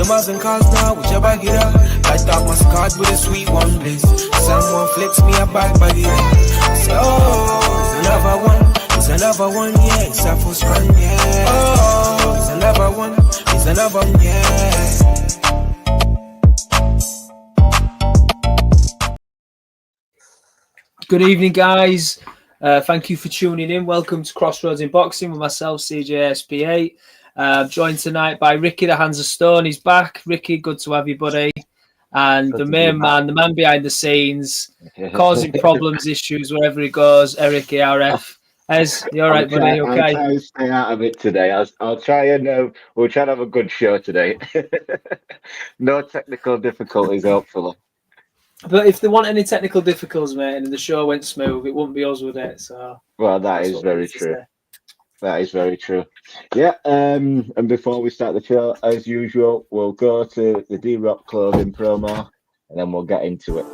Diamonds and cars now, whichever get up. Light up my scarred with a sweet one bliss. Someone flicks me a bag by the end. So, it's another one. It's another one, yeah. It's a full strong, yeah. Oh, it's another one. It's another one, yeah. Good evening, guys. Thank you for tuning in. Welcome to Crossroads in Boxing with myself, CJSP8. Joined tonight by Ricky, the Hands of Stone. He's back. Ricky, good to have you, buddy. And the main man, the man behind the scenes, causing problems, issues wherever he goes, Eric ARF. Ez, you all right, buddy? Okay. I'll try and stay out of it today. I'll try and we'll try to have a good show today. No technical difficulties, hopefully. But if there weren't any technical difficulties, mate, and the show went smooth, it wouldn't be us, would it? So, well, that is very true. That is very true. Yeah, and before we start the show, as usual, we'll go to the D-Rock clothing promo, and then we'll get into it.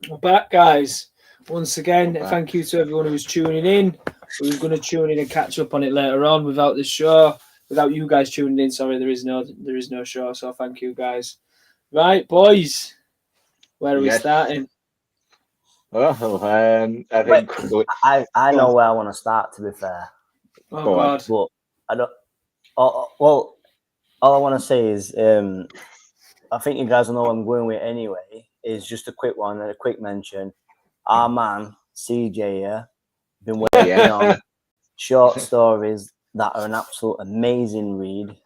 We're back, guys. Once again, thank you to everyone who's tuning in. Who's going to tune in and catch up on it later on. Without this show, without you guys tuning in, sorry, there is no show. So thank you, guys. Right, boys, where are we starting? Oh, I think I know where I want to start. To be fair, God, but I don't. Well, all I want to say is, I think you guys will know what I'm going with anyway. Is just a quick one and a quick mention. Our man CJ here been working on short stories that are an absolute amazing read.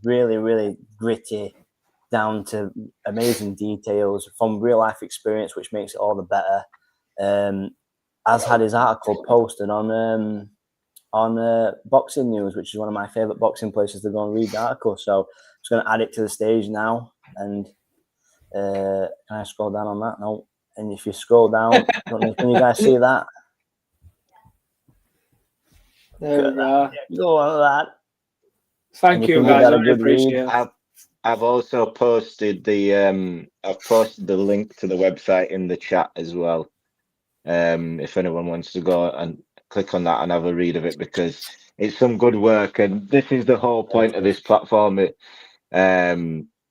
Really, really gritty, down to amazing details from real life experience, which makes it all the better. Has had his article posted on Boxing News, which is one of my favorite boxing places to go and read the article. So I'm just going to add it to the stage now. And can I scroll down on that? No. And if you scroll down, can you guys see that? There we go. Go on that. Thank you, guys. I really appreciate it. I've also posted the link to the website in the chat as well. If anyone wants to go and click on that and have a read of it, because it's some good work, and this is the whole point of this platform.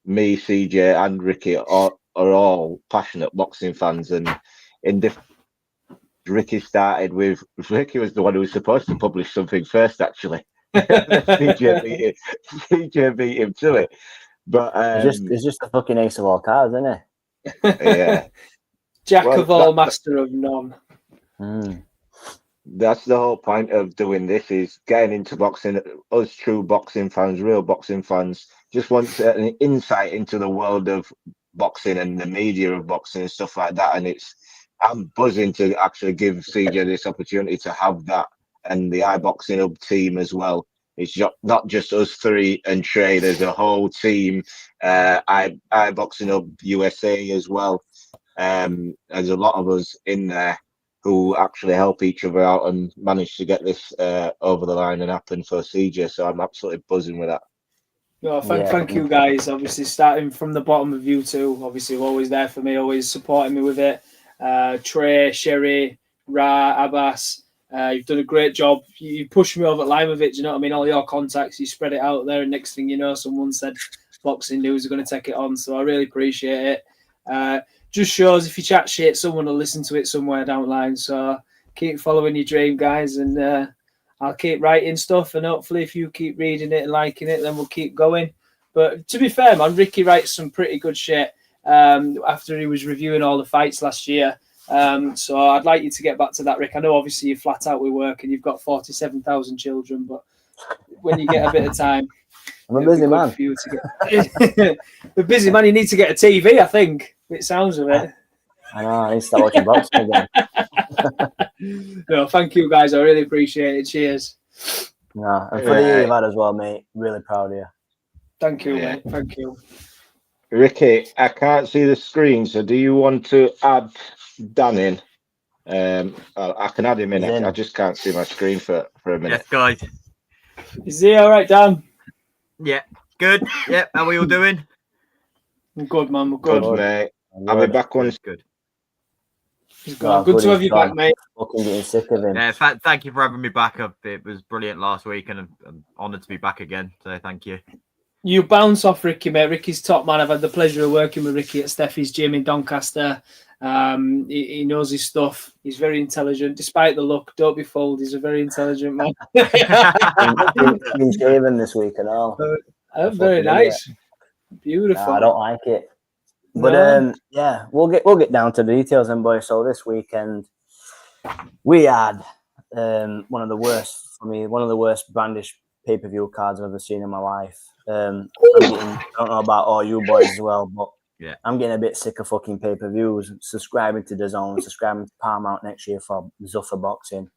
Me, CJ, and Ricky are all passionate boxing fans, and Ricky was the one who was supposed to publish something first, actually. CJ beat him to it, but it's just a fucking ace of all cards, isn't it? Yeah. Jack of all, master of none. That's the whole point of doing this, is getting into boxing. Us true boxing fans, real boxing fans, just want an insight into the world of boxing and the media of boxing and stuff like that. And I'm buzzing to actually give CJ this opportunity to have that, and the iBoxingHub team as well. It's not just us three and Trey. There's a whole team, iBoxingHub USA as well. There's a lot of us in there who actually help each other out and manage to get this over the line and happen for CJ. So I'm absolutely buzzing with that. No, thank you, guys. Obviously, starting from the bottom of you two, obviously, always there for me, always supporting me with it. Trey, Sherry, Ra, Abbas, you've done a great job. You pushed me over the line with it. Do you know what I mean? All your contacts, you spread it out there, and next thing you know, someone said Boxing News are going to take it on. So I really appreciate it. Just shows if you chat shit, someone will listen to it somewhere down the line. So keep following your dream, guys, and I'll keep writing stuff, and hopefully if you keep reading it and liking it, then we'll keep going. But to be fair, man, Ricky writes some pretty good shit after he was reviewing all the fights last year. So I'd like you to get back to that, Rick. I know obviously you're flat out with work and you've got 47,000 children, but when you get a bit of time, I'm a busy man. For you to get... A busy man, you need to get a TV, I think. It sounds of it. I know, I need to start watching boxing again. No, thank you guys. I really appreciate it. Cheers. No, and for the year you've had as well, mate. Really proud of you. Thank you, mate. Thank you. Ricky, I can't see the screen, so do you want to add Dan in? I can add him in. I just can't see my screen for a minute. Yes, guys. Is he all right, Dan? Yeah, good. Yeah, how are we all doing? I'm good, man. We're good. Good, mate. I'll be back on. Good. Good to have you back, mate. Fucking getting sick of him. Yeah, thank you for having me back. It was brilliant last week, and I'm honoured to be back again. So thank you. You bounce off Ricky, mate. Ricky's top man. I've had the pleasure of working with Ricky at Steffi's gym in Doncaster. He knows his stuff. He's very intelligent, despite the look. Don't be fooled. He's a very intelligent man. Been shaving this week and all. Very nice. Beautiful. No, I don't like it. But yeah, we'll get down to the details then, boys. So this weekend we had one of the worst brandish pay-per-view cards I've ever seen in my life. I don't know about all you boys as well, but yeah, I'm getting a bit sick of fucking pay-per-views. Subscribing to DAZN, subscribing to Paramount next year for Zuffa Boxing,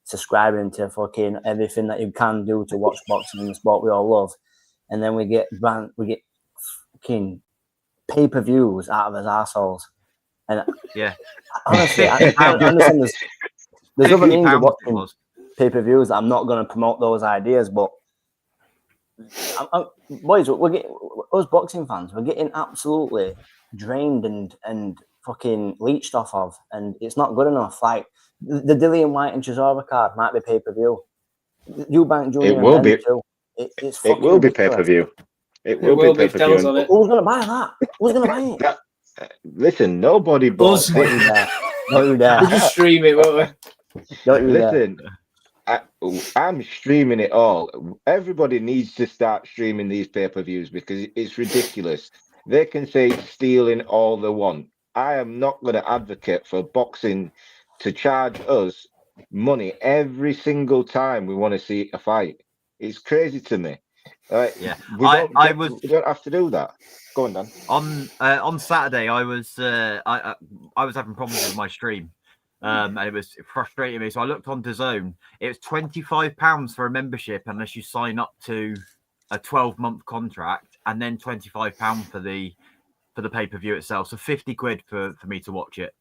subscribing to fucking everything that you can do to watch boxing in the sport we all love, and then we get fucking pay-per-views out of his assholes. And yeah, honestly, I understand there's other means of watching pay-per-views that I'm not going to promote those ideas, but boys, us boxing fans, we're getting absolutely drained and fucking leached off of, and it's not good enough. Like the Dillian White and Chisora card might be pay-per-view. Eubank Jr. It will be. It will be pay-per-view. It will be pay-per-view. Who's going to buy that? Who's going to buy it? Listen, nobody bought it. Don't you dare. We'll just stream it, won't we? Don't you dare. Listen. I'm streaming it all. Everybody needs to start streaming these pay-per-views because it's ridiculous. They can say stealing all they want. I am not going to advocate for boxing to charge us money every single time we want to see a fight. It's crazy to me. Yeah, we don't have to do that. Go on, Dan. On Saturday, I was having problems with my stream. And it was frustrating me. So I looked on DAZN. It was £25 for a membership unless you sign up to a 12-month contract, and then £25 for the pay-per-view itself. So 50 quid for me to watch it.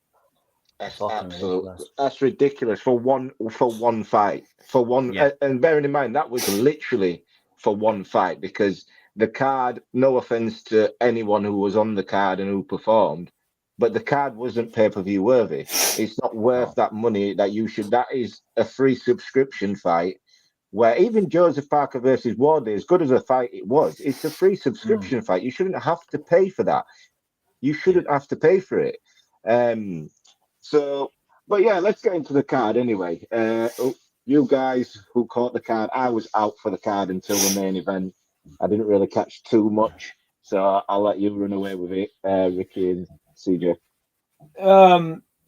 That's ridiculous for one fight. For one, yeah. And bearing in mind that was literally for one fight, because the card, no offense to anyone who was on the card and who performed, but the card wasn't pay-per-view worthy. It's not worth that money that you should. That is a free subscription fight, where even Joseph Parker versus Wardley, as good as a fight it was, it's a free subscription fight. You shouldn't have to pay for that. You shouldn't have to pay for it. But yeah, let's get into the card anyway. You guys who caught the card, I was out for the card until the main event. I didn't really catch too much, so I'll let you run away with it, Ricky and CJ.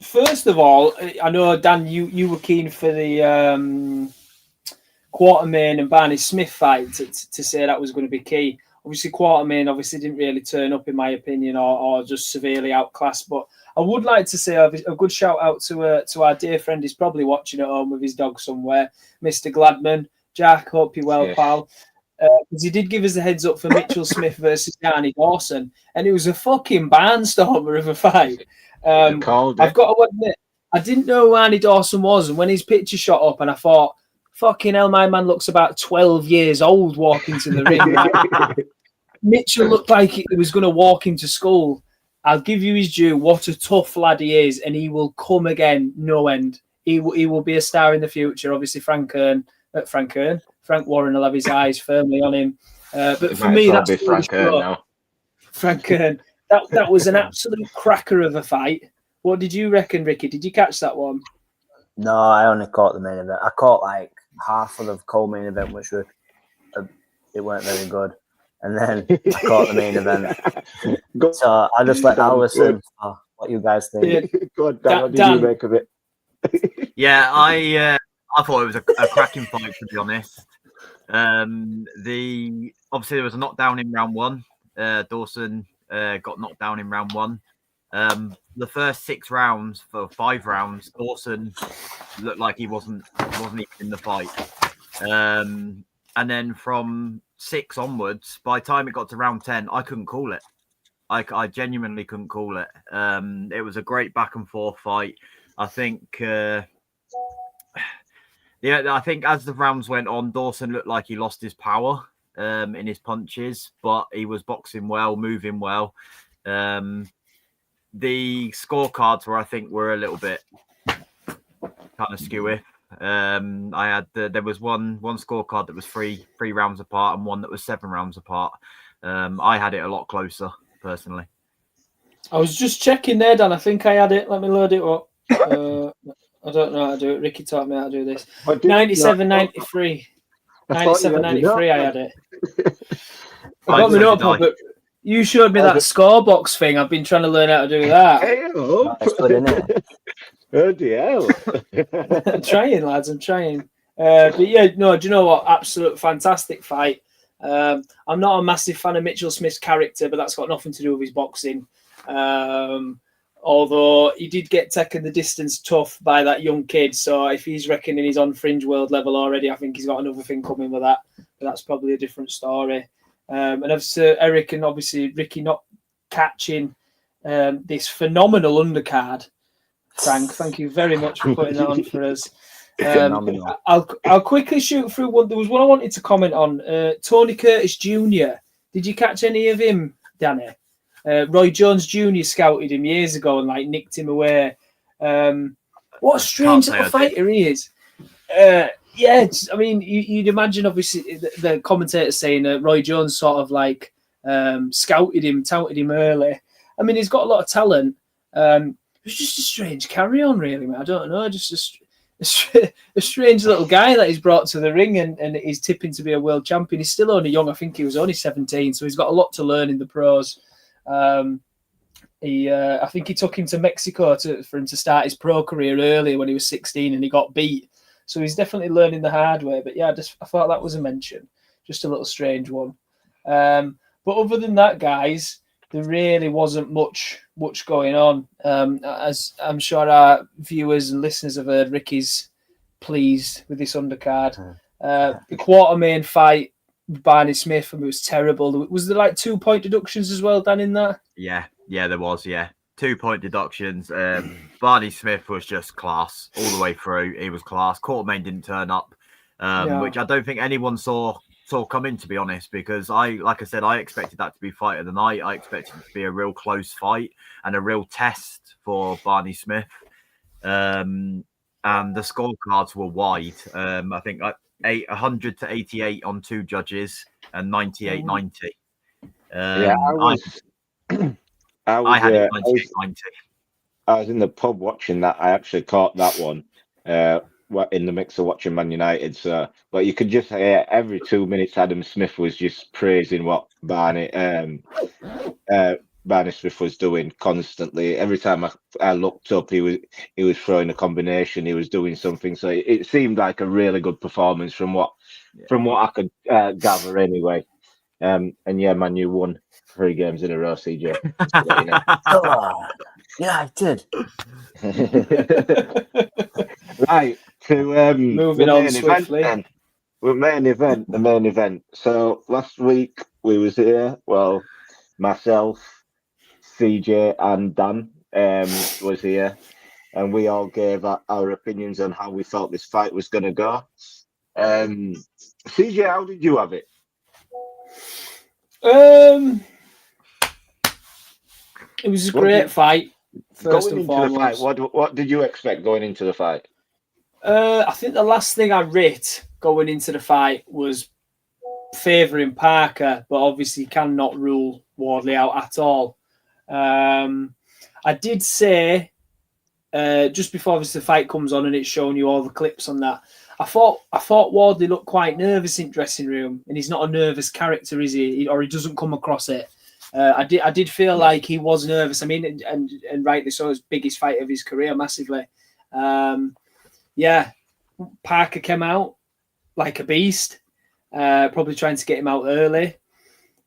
First of all, I know, Dan, you were keen for the Quartermain and Barney Smith fight to say that was going to be key. Obviously, Quartermain didn't really turn up, in my opinion, or just severely outclassed. But I would like to say a good shout out to our dear friend. He's probably watching at home with his dog somewhere, Mr. Gladman. Jack, hope you're well, pal. Because he did give us the heads up for Mitchell Smith versus Arnie Dawson, and it was a fucking barnstormer of a fight. I've got to admit, I didn't know who Arnie Dawson was, and when his picture shot up, and I thought, fucking hell, my man looks about 12 years old walking to the ring. Mitchell looked like he was going to walk into school. I'll give you his due. What a tough lad he is, and he will come again, no end. He will be a star in the future. Obviously, Frank Warren will have his eyes firmly on him. But for me, that's Frank Kern now. Frank Kern. That was an absolute cracker of a fight. What did you reckon, Ricky? Did you catch that one? No, I only caught the main event. I caught like half of the co-main event, which were it weren't very good. And then I caught the main event. So I just let Alison. What you guys think? Yeah. Go on, Dan, what did you make of it? Yeah, I thought it was a cracking fight, to be honest. Obviously there was a knockdown in round one. Dawson got knocked down in round one. The first 6 rounds, for 5 rounds, Dawson looked like he wasn't even in the fight. And then from 6 onwards, by the time it got to round 10, I couldn't call it. I genuinely couldn't call it. It was a great back and forth fight. I think, I think as the rounds went on, Dawson looked like he lost his power in his punches, but he was boxing well, moving well. The scorecards were a little bit kind of skewy. There was one scorecard that was three rounds apart and one that was 7 rounds apart. I had it a lot closer personally. I was just checking there, Dan. I think I had it. Let me load it up. I don't know how to do it. Ricky taught me how to do this. 97-93. 97-93, I had it. I got my notebook, but you showed me that score box thing. I've been trying to learn how to do that. That's good, isn't it? Oh, hell. I'm trying, lads. I'm trying. But yeah, no, do you know what? Absolute fantastic fight. I'm not a massive fan of Mitchell Smith's character, but that's got nothing to do with his boxing. Although he did get taken the distance tough by that young kid. So if he's reckoning he's on fringe world level already, I think he's got another thing coming with that. But that's probably a different story. And obviously Eric and obviously Ricky not catching this phenomenal undercard. Frank, thank you very much for putting that on for us. I'll quickly shoot through one. There was one I wanted to comment on. Tony Curtis Jr. Did you catch any of him, Danny? Roy Jones Jr. scouted him years ago and nicked him away. What a strange little fighter he is. Yeah, I mean, you'd imagine obviously the commentator saying Roy Jones sort of scouted him, touted him early. I mean, he's got a lot of talent. It's just a strange carry on, really, man. I don't know, just a strange little guy that he's brought to the ring and he's tipping to be a world champion. He's still only young. I think he was only 17, so he's got a lot to learn in the pros. I think he took him to Mexico for him to start his pro career early when he was 16 and he got beat. So he's definitely learning the hard way. But yeah, I thought that was a mention. Just a little strange one. But other than that, guys, there really wasn't much going on. As I'm sure our viewers and listeners have heard, Ricky's pleased with this undercard. The quarter main fight, Barney Smith, and it was terrible. Was there 2-point deductions as well, Dan, in that? Yeah, there was, 2-point deductions. Barney Smith was just class all the way through. He was class. Quartermain didn't turn up, which I don't think anyone saw coming, to be honest, because like I said, I expected that to be fight of the night. I expected it to be a real close fight and a real test for Barney Smith. And the scorecards were wide. I think 100 to 88 on 2 judges and 98-90. I had it 98-90. I was in the pub watching that. I actually caught that one in the mix of watching Man United. So, but you could just hear every 2 minutes Adam Smith was just praising what Barney Smith was doing constantly. Every time I looked up, he was throwing a combination. He was doing something. So it seemed like a really good performance from what I could gather anyway. And yeah, Man U won 3 games in a row, CJ. Yeah, I did. Right, to moving on swiftly. The main event. So last week we was here. Well, myself, CJ, and Dan was here, and we all gave our opinions on how we thought this fight was going to go. CJ, how did you have it? It was a great fight. First and foremost, what did you expect going into the fight? I think the last thing I rate going into the fight was favouring Parker, but obviously cannot rule Wardley out at all. I did say just before obviously the fight comes on and it's showing you all the clips on that, I thought Wardley looked quite nervous in dressing room, and he's not a nervous character, is he? Or he doesn't come across it. I did feel like he was nervous. I mean, and rightly so, his biggest fight of his career, massively. Parker came out like a beast, probably trying to get him out early.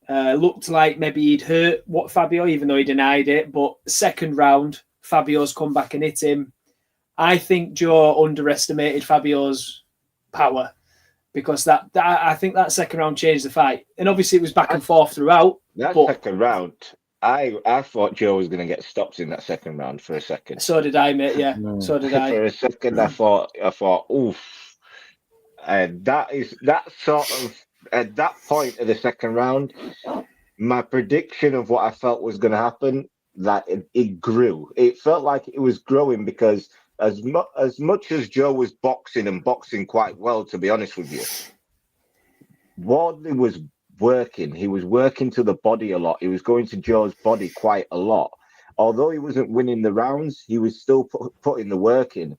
Looked like maybe he'd hurt Fabio, even though he denied it. But second round, Fabio's come back and hit him. I think Joe underestimated Fabio's power because that I think that second round changed the fight. And obviously it was back and forth throughout. That second round, I thought Joe was going to get stopped in that second round for a second. So did I, mate. Yeah, so did I. For a second, I thought, oof. And that sort of at that point of the second round, my prediction of what I felt was going to happen, that it grew. It felt like it was growing because as much as Joe was boxing quite well, to be honest with you, Wardley was working. He was working to the body a lot. He was going to Joe's body quite a lot. Although he wasn't winning the rounds, he was still putting the work in.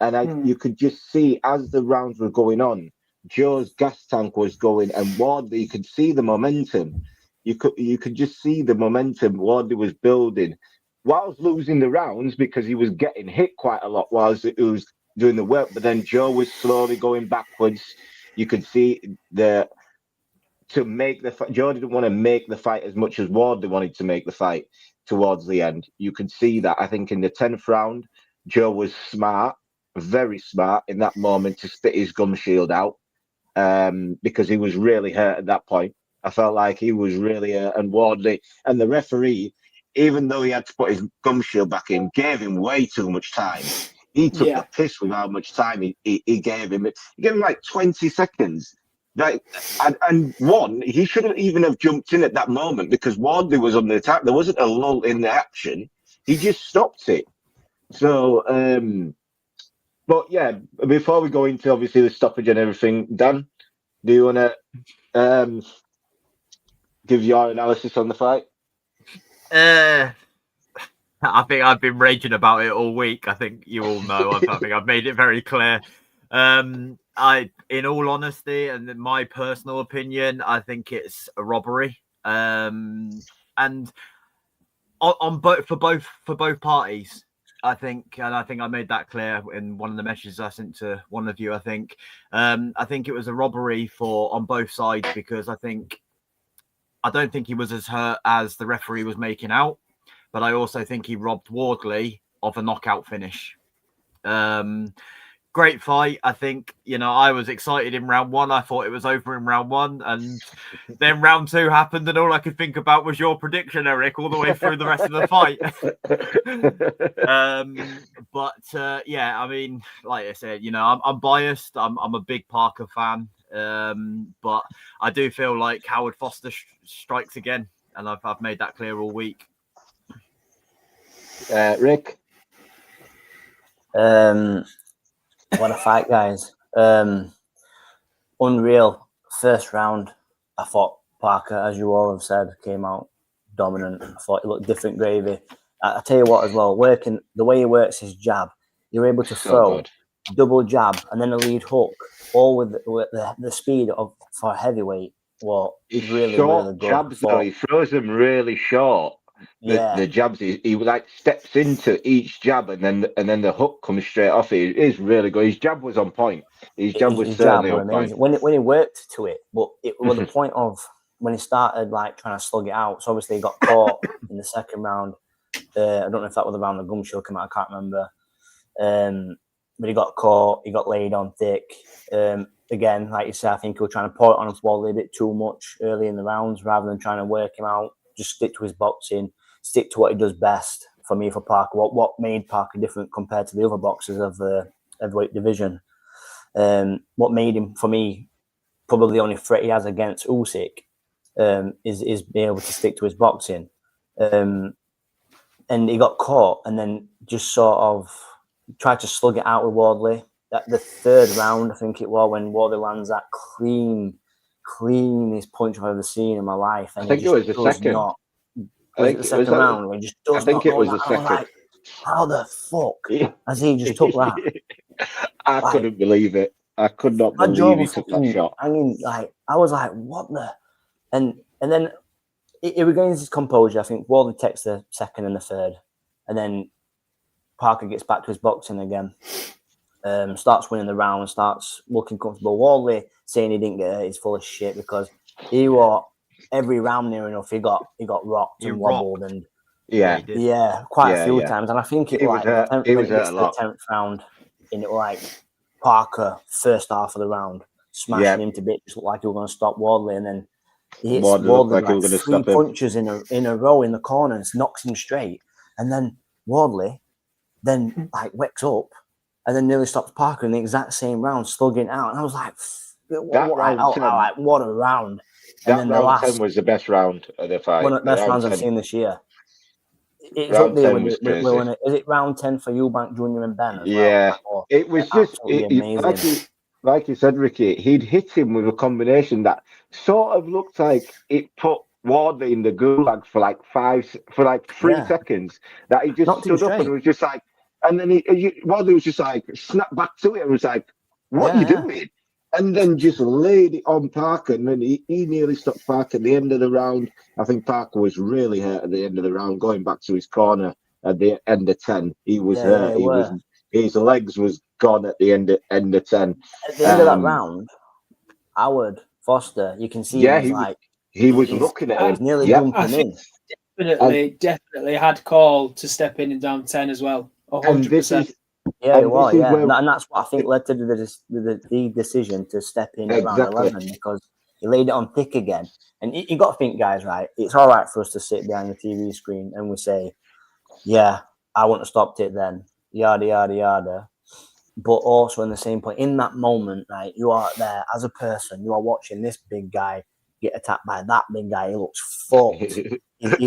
And you could just see as the rounds were going on, Joe's gas tank was going, and Wardley, you could see the momentum. You could just see the momentum Wardley was building, whilst losing the rounds because he was getting hit quite a lot whilst he was doing the work. But then Joe was slowly going backwards. You could see Joe didn't want to make the fight as much as Wardley wanted to make the fight towards the end. You could see that. I think in the 10th round, Joe was smart, very smart in that moment to spit his gum shield out because he was really hurt at that point. I felt like he was really and Wardley and the referee, even though he had to put his gum shield back in, gave him way too much time. He took the piss with how much time he gave him. He gave him like 20 seconds. Like, and he shouldn't even have jumped in at that moment because Wardley was on the attack. There wasn't a lull in the action. He just stopped it. So, but yeah, before we go into obviously the stoppage and everything, Dan, do you want to give your analysis on the fight? I think I've been raging about it all week. I think you all know. I think I've made it very clear. In all honesty, and in my personal opinion, I think it's a robbery. And for both parties, I think I made that clear in one of the messages I sent to one of you. I think it was a robbery on both sides because I don't think he was as hurt as the referee was making out, but I also think he robbed Wardley of a knockout finish. Great fight. I think, I was excited in round one. I thought it was over in round one. And then round two happened. And all I could think about was your prediction, Eric, all the way through the rest of the fight. Yeah, I mean, like I said, I'm biased. I'm a big Parker fan. But I do feel like Howard Foster strikes again. And I've made that clear all week. Rick? What a fight, guys. Unreal. First round, I thought Parker, as you all have said, came out dominant. I thought he looked different gravy. I tell you what as well, the way he works his jab, you're able to throw double jab and then a lead hook, all with the speed for a heavyweight. Well, he's really good. Jabs, though, he throws them really short. The jabs, he like steps into each jab and then the hook comes straight off. It is really good. His jab was on point. His jab was certainly on point. When he worked to it, but it was the point of when he started like trying to slug it out. So obviously he got caught in the second round. I don't know if that was around the gum shield came out. I can't remember. But he got caught. He got laid on thick. Again, like you said, I think he was trying to pour it on Wardley a bit too much early in the rounds rather than trying to work him out. Just stick to his boxing, stick to what he does best. For me, for Parker, what made Parker different compared to the other boxers of the heavyweight division? What made him, for me, probably the only threat he has against Usyk is being able to stick to his boxing. And he got caught and then just sort of tried to slug it out with Wardley. The third round, I think it was, when Wardley lands that cleanest punch I've ever seen in my life. And I think it was the second. I think the second round when he just does not it was the second. Like, how the fuck has he just took that? I couldn't believe it. I could not believe he took that shot. I mean, like, I was like, what the? And then it regains his composure. I think Wardley takes the second and the third. And then Parker gets back to his boxing again. Starts winning the round, starts looking comfortable. Wardley saying he didn't get hurt is full of shit because he was every round near enough, he got rocked and wobbled and quite a few times. And I think it like when it gets to the 10th round, and it like Parker first half of the round smashing him to bits, looked like he was going to stop Wardley, and then he hits Wardley like three punches in a row in the corners, knocks him straight, and then Wardley then like wakes up and then nearly stops Parker in the exact same round, slugging out. And I was like, what a round. And then round the last 10 was the best round of the fight. One of the best rounds I've seen this year. It's up there with is it round 10 for Eubank Jr. and Ben as well? It was just amazing. Like you said, Ricky, he'd hit him with a combination that sort of looked like it put Wardley in the gulag for like 3 seconds. That he just stood up and was just like, and then Wardley was just like, snapped back to it and was like, what are you doing? And then just laid it on Parker, and then he nearly stopped Parker at the end of the round. I think Parker was really hurt at the end of the round, going back to his corner at the end of 10. He was hurt. His legs was gone at the end of 10. At the end of that round, Howard Foster, you can see he was looking at him. He's nearly jumping in. Definitely had call to step in down 10 as well. 100%. And that's what I think led to the decision to step in around 11, because he laid it on thick again. And you got to think, guys, right? It's all right for us to sit behind the TV screen and we say, yeah, I wouldn't have stopped it then, yada, yada, yada. But also in the same point, in that moment, right, you are there as a person, you are watching this big guy get attacked by that big guy. He looks fucked.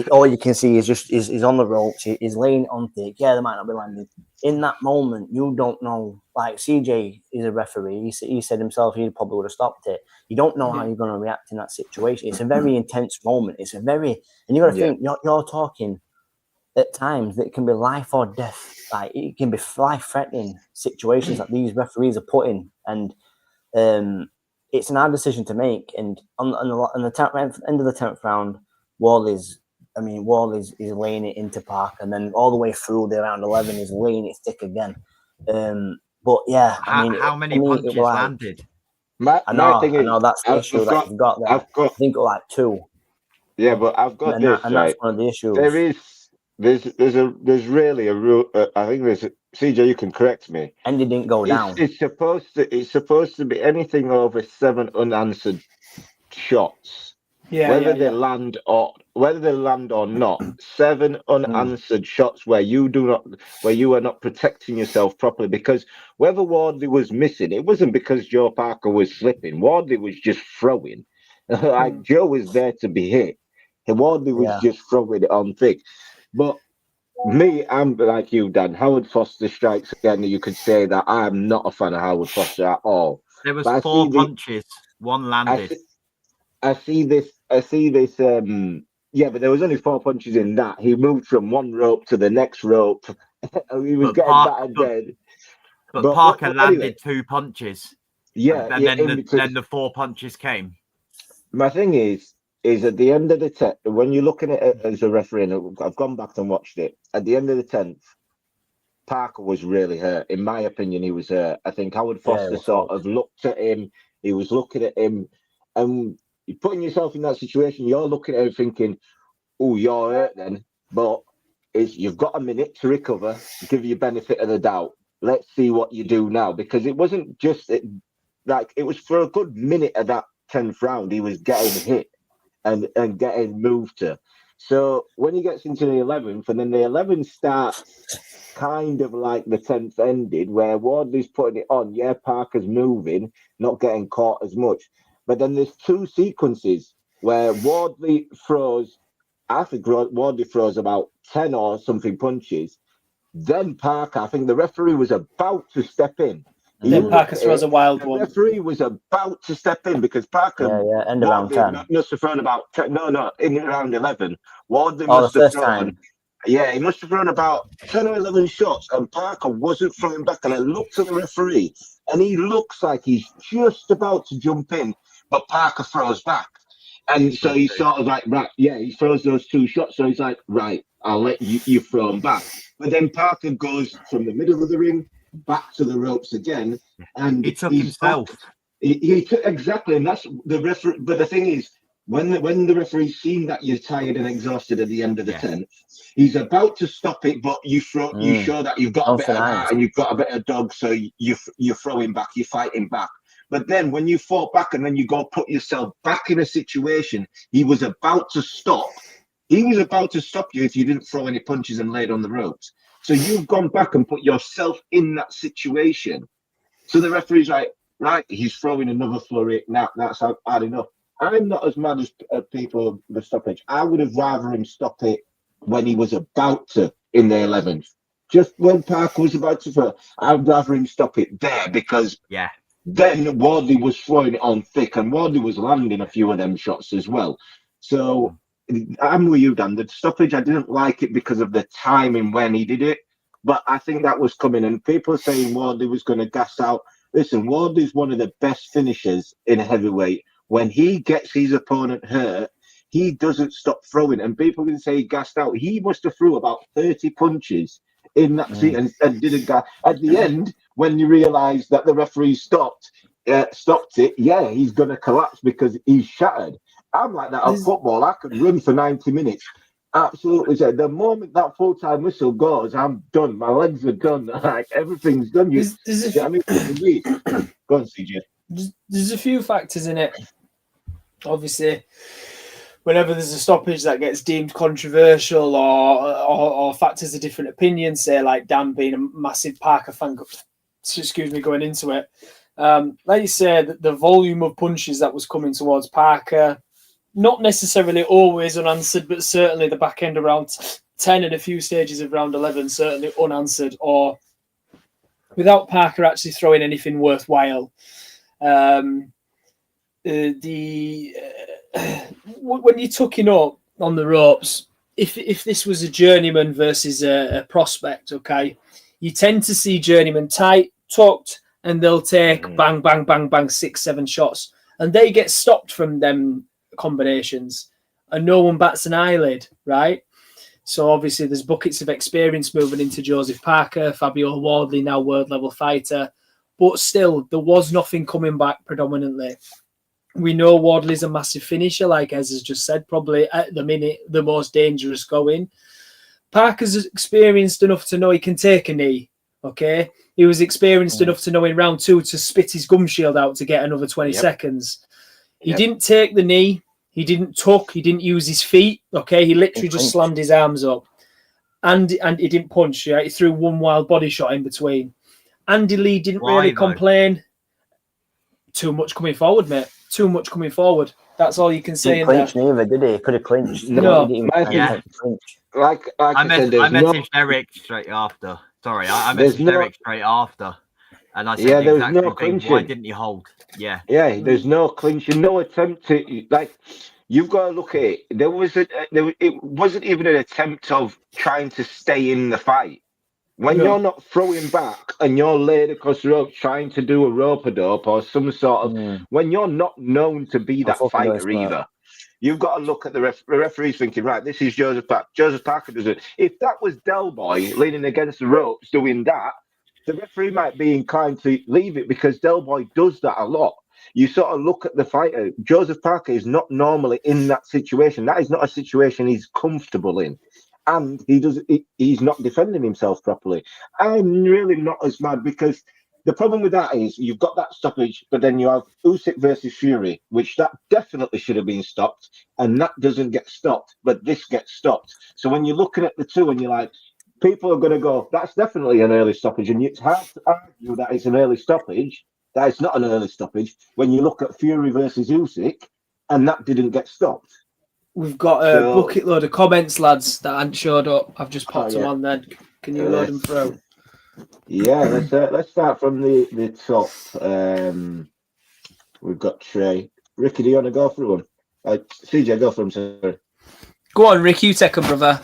All you can see is he's on the ropes. He's laying on thick. Yeah, they might not be landing. In that moment, you don't know. Like CJ is a referee. He said himself he probably would have stopped it. You don't know how you're going to react in that situation. It's a very intense moment. And you got to think, you're talking at times that it can be life or death. Like it can be life-threatening situations that these referees are put in, and it's an hard decision to make. And on the end of the 10th round, Wardley's laying it into Park, and then all the way through the round 11 is laying it thick again. But yeah, how many punches landed? I know that's the issue that you've got there. I think like 2. Yeah, but I've got this, and that's one of the issues. There's really a rule. I think there's CJ. You can correct me. And it didn't go down. It's supposed to be anything over 7 unanswered shots. Whether they land or not, 7 unanswered shots where you are not protecting yourself properly. Because whether Wardley was missing, it wasn't because Joe Parker was slipping. Wardley was just throwing. Like Joe was there to be hit. And Wardley was just throwing it on thick. But me, I'm like you, Dan. Howard Foster strikes again. You could say that I am not a fan of Howard Foster at all. There was 4 punches, 1 landed. I see this. But there was only 4 punches in that. He moved from one rope to the next rope. He was getting battered dead. But Parker landed 2 punches. Yeah, and then the 4 punches came. My thing is at the end of the 10th, when you're looking at it as a referee, and I've gone back and watched it, at the end of the 10th, Parker was really hurt. In my opinion, he was hurt. I think Howard Foster sort of looked at him. He was looking at him, and you're putting yourself in that situation. You're looking at him thinking, oh, you're hurt then. But you've got a minute to recover, give you benefit of the doubt. Let's see what you do now. Because it wasn't just, it was for a good minute of that 10th round, he was getting hit and getting moved to. So when he gets into the 11th, and then the 11th starts kind of like the 10th ended, where Wardley's putting it on. Yeah, Parker's moving, not getting caught as much. But then there's 2 sequences where Wardley throws, I think Wardley throws about 10 or something punches. Then Parker, I think the referee was about to step in. Then Parker throws a wild one. The referee was about to step in because Parker end of round 10. Must have thrown about 10, in round 11. Wardley must have thrown. Yeah, he must have thrown about 10 or 11 shots, and Parker wasn't throwing back. And I looked at the referee, and he looks like he's just about to jump in, but Parker throws back. And so he's sort of like, he throws those 2 shots. So he's like, right, I'll let you throw them back. But then Parker goes from the middle of the ring back to the ropes again, and he took himself. He took exactly, and that's the referee. But the thing is, when the referee's seen that you're tired and exhausted at the end of the 10th, he's about to stop it, but you show that you've got a bit of heart and you've got a bit of dog, so you're throwing back, you're fighting back. But then when you fought back and then you go put yourself back in a situation, he was about to stop. He was about to stop you if you didn't throw any punches and laid on the ropes. So you've gone back and put yourself in that situation. So the referee's like, right, he's throwing another flurry. Now that's hard enough. I'm not as mad as people the stoppage. I would have rather him stop it when he was about to in the 11th. Just when Parker was about to throw, I'd rather him stop it there because then Wardley was throwing it on thick and Wardley was landing a few of them shots as well. So I'm with you, Dan. The stoppage, I didn't like it because of the timing when he did it, but I think that was coming. And people are saying Wardley was going to gas out. Listen, Wardley's one of the best finishers in heavyweight. When he gets his opponent hurt, he doesn't stop throwing. And people can say he gassed out. He must have threw about 30 punches in that seat and didn't gas. At the end, when you realise that the referee stopped it, he's going to collapse because he's shattered. I'm like that at football. I could run for 90 minutes. Absolutely. The moment that full-time whistle goes, I'm done. My legs are done. Like, everything's done. Go on, CJ. There's a few factors in it. Obviously, whenever there's a stoppage that gets deemed controversial or factors of different opinions, say like Dan being a massive Parker fan, going into it. Like you said, the volume of punches that was coming towards Parker, not necessarily always unanswered, but certainly the back end around 10 and a few stages of round 11, certainly unanswered or without Parker actually throwing anything worthwhile. When you're tucking up on the ropes, if this was a journeyman versus a prospect, okay, you tend to see journeyman tight, tucked, and they'll take bang, bang, bang, bang, 6-7 shots, and they get stopped from them combinations, and no one bats an eyelid, right? So obviously there's buckets of experience moving into Joseph Parker, Fabio Wardley, now world level fighter, but still there was nothing coming back predominantly. We know Wardley's a massive finisher, like Ez has just said, probably at the minute the most dangerous going. Parker's experienced enough to know he can take a knee, okay? He was experienced enough to know in round 2 to spit his gum shield out to get another 20 seconds. He didn't take the knee. He didn't tuck. He didn't use his feet, okay? He literally just slammed his arms up. And he didn't punch. Right? He threw one wild body shot in between. Andy Lee didn't really complain. Too much coming forward, mate. Too much coming forward. That's all you can say. Didn't clinch neither, did he? Could have clinched. No. I messaged Eric straight after. Sorry, I messaged Eric straight after. And I said the exact same thing. Why didn't you hold? Yeah, there's no clinching, no attempt to, like, you've got to look at it. It wasn't even an attempt of trying to stay in the fight. When you're not throwing back and you're laid across the rope trying to do a rope-a-dope or some sort of, when you're not known to be that fighter either, you've got to look at the referee's thinking, right, this is Joseph Parker. Joseph Parker does it. If that was Del Boy leaning against the ropes doing that, the referee might be inclined to leave it because Del Boy does that a lot. You sort of look at the fighter. Joseph Parker is not normally in that situation. That is not a situation he's comfortable in. And he's not defending himself properly. I'm really not as mad because the problem with that is you've got that stoppage, but then you have Usyk versus Fury, which that definitely should have been stopped, and that doesn't get stopped, but this gets stopped. So when you're looking at the two and you're like, people are going to go, that's definitely an early stoppage, and it's hard to argue that it's an early stoppage, that it's not an early stoppage, when you look at Fury versus Usyk, and that didn't get stopped. We've got a bucket load of comments, lads, that hadn't showed up. I've just popped them on then. Can you load them through? Yeah, let's start from the top. We've got Trey. Ricky, do you want to go through them? CJ, go for them, sir. Go on, Rick, you take them, brother.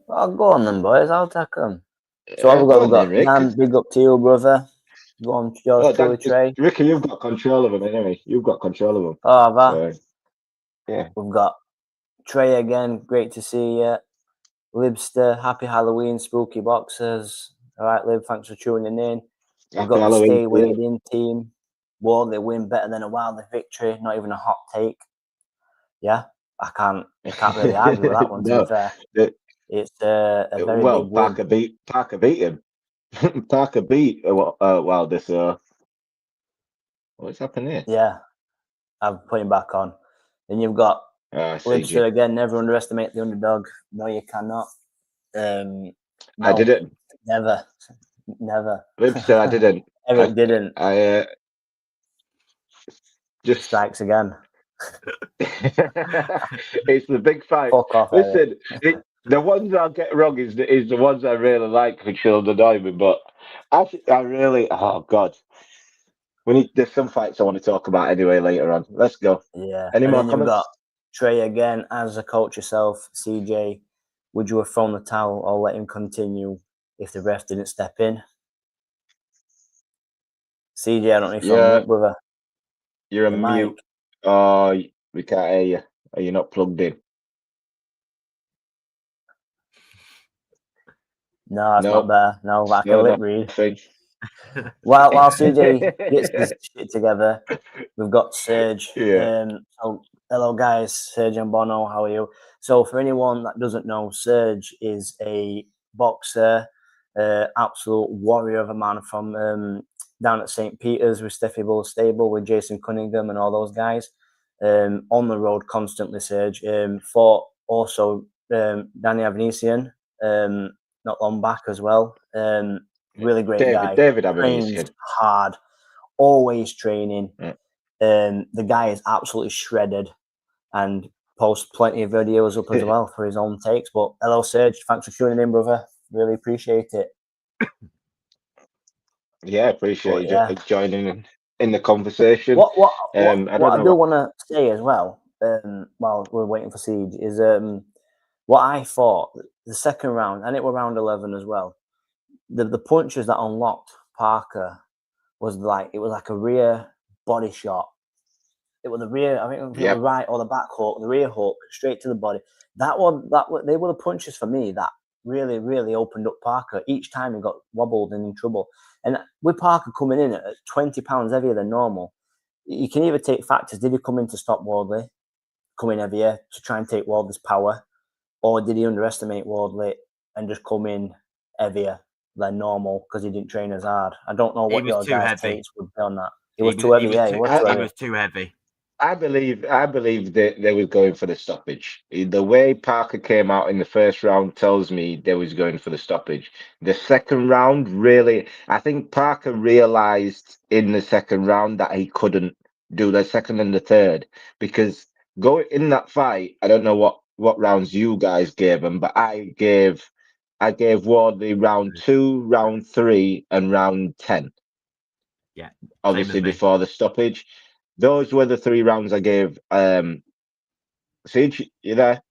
I'll go on then, boys. I'll take them. So we've got Nan, big up to you, brother. Go on, Trey. Ricky, you've got control of them anyway. You've got control of them. Oh, that. Yeah. We've got Trey again. Great to see you. Libster, happy Halloween, spooky boxers. All right, Lib, thanks for tuning in. We've got the Stay Weighed In team. Wardley win better than a Wildly victory. Not even a hot take. yeah, I can't really argue with that one. To No, be fair, it's a very well, big win. Parker beat him. Parker beat Wilder. So what's happened here? Yeah, I've put him back on. Then you've got Libster again. Never underestimate the underdog. No, you cannot. No, I didn't. Never. Libster, I didn't. Eric didn't. I just strikes again. It's the big fight. Fuck off, Listen, the ones I get wrong is the ones I really like, which will annoy me. But I really, oh god, there's some fights I want to talk about anyway later on. Let's go. Yeah. Any more then comments? You've got Trey again. As a coach yourself, CJ, would you have thrown the towel or let him continue if the ref didn't step in? CJ, I don't know if you're on mute, brother. You're a mute. Oh, we can't hear you. Are you not plugged in? No, it's not there. No, I can lip read. Nothing. While CJ gets his shit together, we've got Serge. So, hello guys, Serge and Bono, how are you? So for anyone that doesn't know, Serge is a boxer, absolute warrior of a man from down at St. Peter's with Steffi Bull's stable with Jason Cunningham and all those guys. On the road constantly, Serge. Fought also Danny Avanesian not long back as well. Really great guy. David Trains hard, always training. The guy is absolutely shredded and posts plenty of videos up as well for his own takes. But hello, Serge. Thanks for tuning in, brother. Really appreciate it. Yeah, appreciate you joining in the conversation. What I do want to say as well, while we're waiting for Siege, is what I thought the second round, and it was round 11 as well. The punches that unlocked Parker was like a rear body shot. It was the rear, I think it was the right or the back hook, the rear hook straight to the body. They were the punches for me that really, really opened up Parker. Each time he got wobbled and in trouble. And with Parker coming in at 20 pounds heavier than normal, you can either take factors. Did he come in to stop Wardley, come in heavier to try and take Wardley's power? Or did he underestimate Wardley and just come in heavier than normal because he didn't train as hard? I don't know what your guys' takes would be on that. He was too heavy. He was too heavy. I believe that they was going for the stoppage. The way Parker came out in the first round tells me they was going for the stoppage. The second round, really, I think Parker realized in the second round that he couldn't do the second and the third because going in that fight, I don't know what rounds you guys gave him, but I gave Wardley round 2, round 3, and round 10. Yeah, obviously before the stoppage. Those were the 3 rounds I gave. Siege, you there?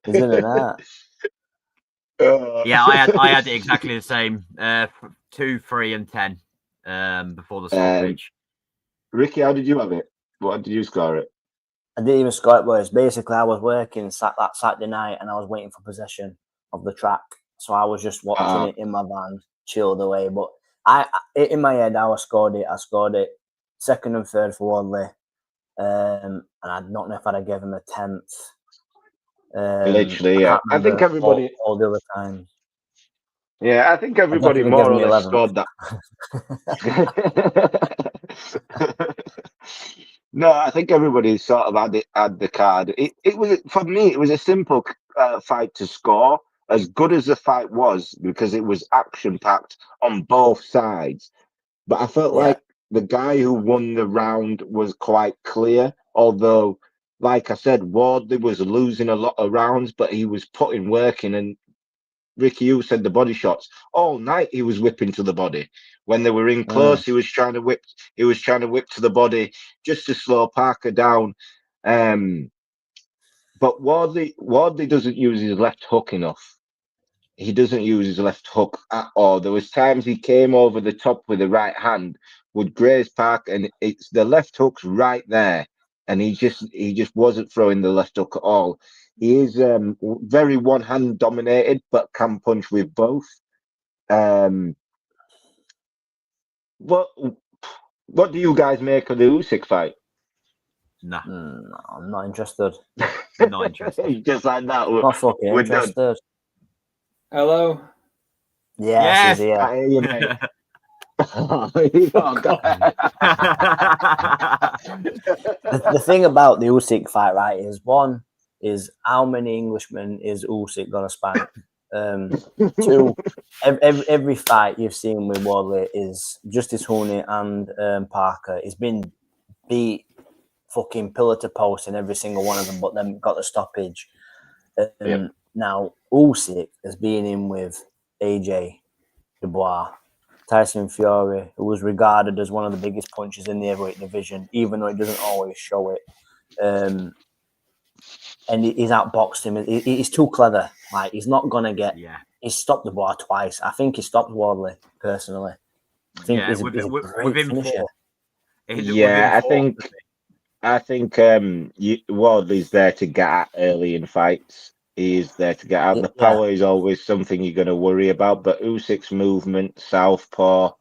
He's in and out. Yeah, I had it exactly the same. 2, 3, and 10 before the stoppage. Ricky, how did you have it? What did you score it? I didn't even score it, boys. Basically, I was working that Saturday night and I was waiting for possession of the track. So I was just watching it in my van, chilled away. But in my head, I scored it second and third for Wardley. And I don't know if I'd have given him a 10th. Literally, yeah. I think everybody all the other times. Yeah, I think everybody more or less scored that. No, I think everybody sort of had the card. It was, for me, it was a simple fight to score. As good as the fight was, because it was action packed on both sides. But I felt like the guy who won the round was quite clear. Although, like I said, Wardley was losing a lot of rounds, but he was putting work in. And Ricky, you said the body shots all night. He was whipping to the body. When they were in close, he was trying to whip. He was trying to whip to the body just to slow Parker down. But Wardley doesn't use his left hook enough. He doesn't use his left hook at all. There was times he came over the top with the right hand, would graze Parker, and it's the left hook's right there, and he just wasn't throwing the left hook at all. He is very one hand dominated, but can punch with both. But What do you guys make of the Usyk fight? Nah, No, I'm not interested. not interested. Just like that. Not fucking We're done. interested. Hello. Yes, Yes. he's here. I hear you, mate. Fuck off. The thing about the Usyk fight, right, is one is how many Englishmen is Usyk gonna spank? Two, every fight you've seen with Wardley is Justice Hooney and Parker. He's been beat fucking pillar to post in every single one of them, but then got the stoppage. Yep. Now Usyk has been in with AJ Dubois, Tyson Fury, who was regarded as one of the biggest punchers in the heavyweight division, even though it doesn't always show it. And he's outboxed him. He's too clever. Like, he's not gonna get. Yeah. He's stopped Dubois twice. I think he stopped Wardley personally. I think he's a great finisher. Yeah, I think Wardley's there to get at early in fights. He's there to get out. The power is always something you're going to worry about, but Usyk's movement, southpaw,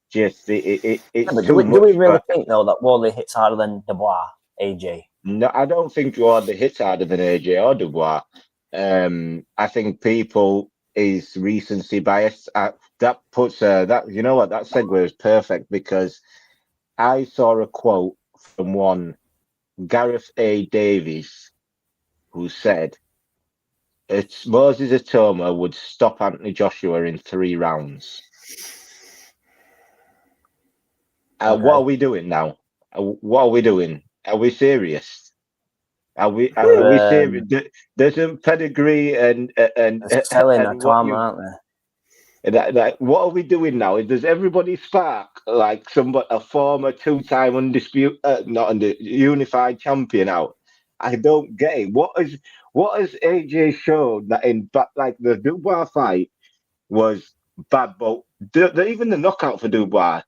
just it's do we really think though that Wardley hits harder than Dubois, AJ? No, I don't think Wardley hits harder than AJ or Dubois. I think people is recency bias. That puts that, you know what, that segue is perfect, because I saw a quote from one Gareth A. Davies, who said it's Moses Atoma would stop Anthony Joshua in 3 rounds. Okay. What are we doing now? What are we doing? Are we serious? Are we serious? There's a pedigree and selling Atoma, aren't they? What are we doing now? Does everybody spark like a former 2-time unified champion out? I don't get it. What has AJ shown that like the Dubois fight was bad, but even the knockout for Dubois,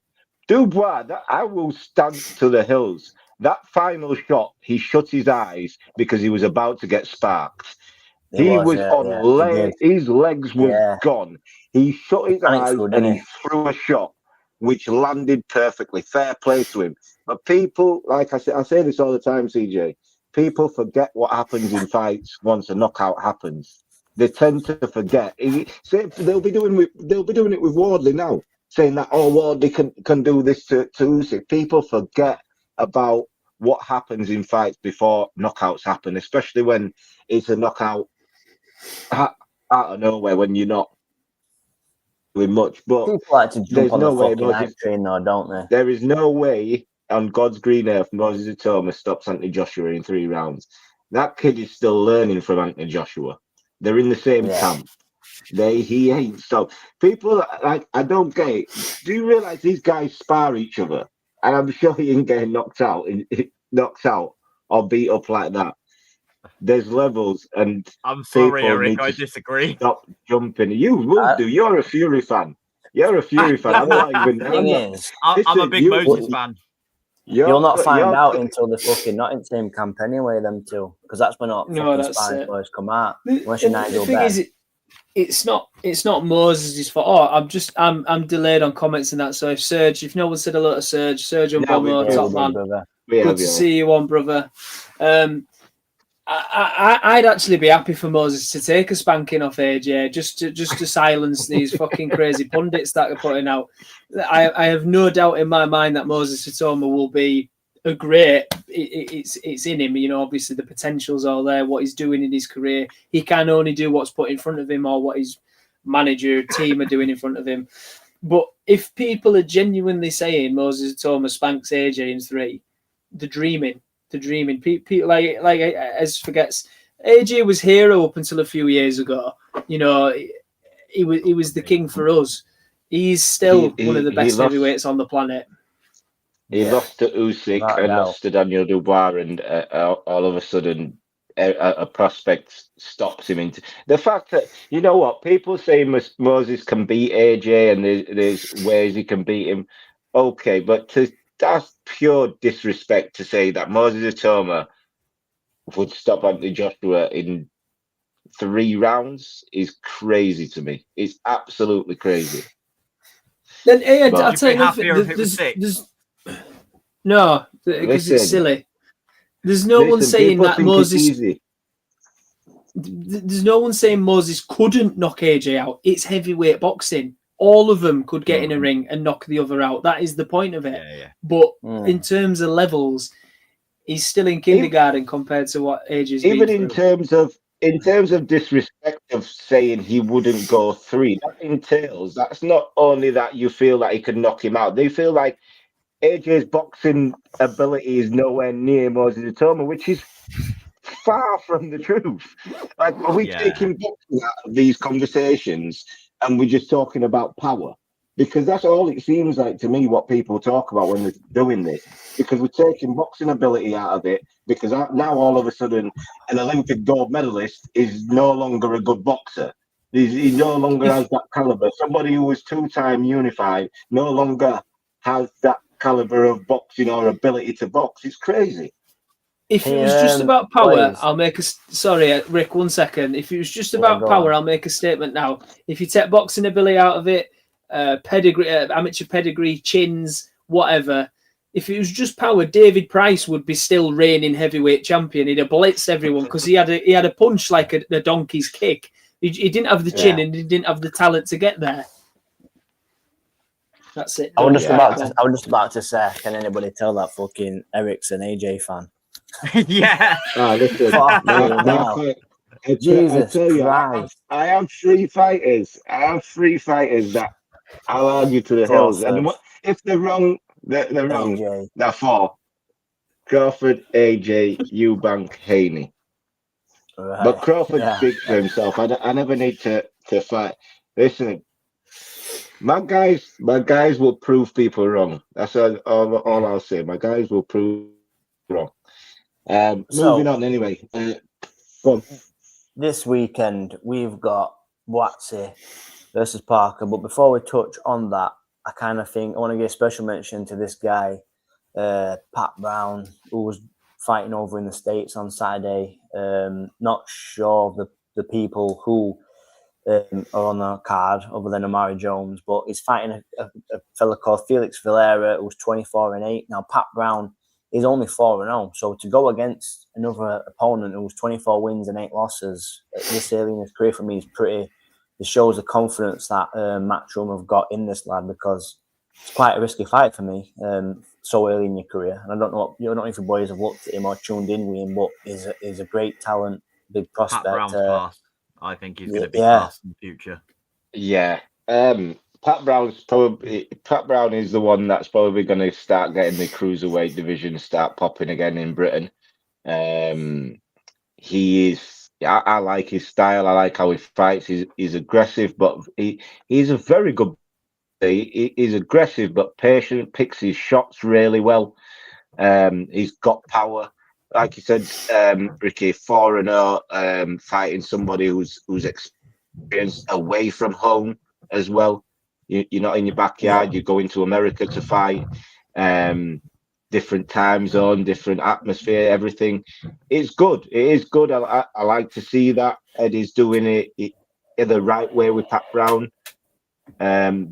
that I will stand to the hills. That final shot, he shut his eyes because he was about to get sparked. He was on his legs was gone. He shut his eyes and he threw a shot which landed perfectly. Fair play to him. But people, like I say this all the time, CJ, people forget what happens in fights once a knockout happens. They tend to forget. They'll be doing it with Wardley now, saying that Wardley can do this to Usyk. People forget about what happens in fights before knockouts happen, especially when it's a knockout out of nowhere when you're not doing much. But people like to jump on the fucking hype train, though, don't they? There is no way on God's green earth Moses Atoma stops Anthony Joshua in 3 rounds. That kid is still learning from Anthony Joshua. They're in the same camp. He ain't stopped. People like, I don't get it. Do you realize these guys spar each other? And I'm sure he ain't getting knocked out or beat up like that. There's levels, and I'm sorry, Eric, I disagree. Stop jumping. You will do. You're a Fury fan. You're a Fury fan. I'm not even. I'm a big Moses fan. You'll not find out until they're fucking not in the same camp anyway, them two, because that's when fucking sparring boys come out. Unless you're Nigel Benn. It's not Moses' fault. I'm delayed on comments and that. So if no one said hello to Serge on Bomber, top man, good to see you on, brother. I'd actually be happy for Moses to take a spanking off AJ just to silence these fucking crazy pundits that are putting out. I have no doubt in my mind that Moses Atoma will be a great. It's in him, obviously the potential's all there. What he's doing in his career, he can only do what's put in front of him or what his manager team are doing in front of him. But if people are genuinely saying Moses Atoma spanks AJ in 3, they're dreaming. People like as forgets AJ was hero up until a few years ago. He was the king for us. He's still one of the best heavyweights on the planet. He lost to Usyk and lost to Daniel Dubois, and all of a sudden a prospect stops him into the fact that, you know what, people say Moses can beat AJ and there's ways he can beat him. Okay, but that's pure disrespect to say that Moses Atoma would stop Anthony Joshua in 3 rounds is crazy to me. It's absolutely crazy. Then I'll tell you, No, because it's Listen, silly. There's no one saying people that think it's Moses. easy. There's no one saying Moses couldn't knock AJ out. It's heavyweight boxing. All of them could get in a ring and knock the other out. That is the point of it. Yeah. But in terms of levels, he's still in kindergarten compared to what AJ's Even been in through. terms of disrespect of saying he wouldn't go 3, that entails that's not only that you feel like he could knock him out. They feel like AJ's boxing ability is nowhere near Moses Atoma, which is far from the truth. Like, are we taking boxing out of these conversations and we're just talking about power? Because that's all it seems like to me, what people talk about when they're doing this. Because we're taking boxing ability out of it, because now all of a sudden an Olympic gold medalist is no longer a good boxer. He no longer has that caliber. Somebody who was 2-time unified no longer has that caliber of boxing or ability to box. It's crazy. If it was just about power, I'll make a... Sorry, Rick, 1 second. If it was just about power, I'll make a statement now. If you take boxing ability out of it, pedigree, amateur pedigree, chins, whatever. If it was just power, David Price would be still reigning heavyweight champion. He'd have blitzed everyone because he had a punch like a donkey's kick. He didn't have the chin and he didn't have the talent to get there. That's it. I was just about to say, can anybody tell that fucking Eric's an AJ fan? Yeah. Listen, Jesus Christ. I have 3 fighters. That I'll argue to the hills. And if they're wrong, they're wrong. AJ. They're 4. Crawford, AJ, Eubank, Haney. Right. But Crawford speaks for himself. I never need to fight. Listen, my guys will prove people wrong. That's all I'll say. My guys will prove wrong. Moving on anyway. Go on. This weekend we've got Wardley versus Parker, but before we touch on that, I kind of think I want to give a special mention to this guy, Pat Brown, who was fighting over in the States on Saturday. Not sure of the people who are on the card other than Amari Jones, but he's fighting a fella called Felix Villara, who's 24-8. Now Pat Brown is only 4-0, so to go against another opponent who's 24 wins and 8 losses this early in his career for me is pretty. It shows the confidence that Matchroom have got in this lad, because it's quite a risky fight for me so early in your career. And I don't know if you boys have looked at him or tuned in with him, but he's a great talent, big prospect. Pat Brown's class. I think he's going to be class in the future. Yeah. Pat Brown is the one that's probably going to start getting the cruiserweight division start popping again in Britain. He is. I like his style. I like how he fights. He's aggressive, but he's a very good. He's aggressive but patient. Picks his shots really well. He's got power. Like you said, Ricky, 4-0, fighting somebody who's experienced away from home as well. You're not in your backyard. You go into America to fight. Different time zone, different atmosphere, everything. It's good. It is good. I like to see that Eddie's doing it the right way with Pat Brown,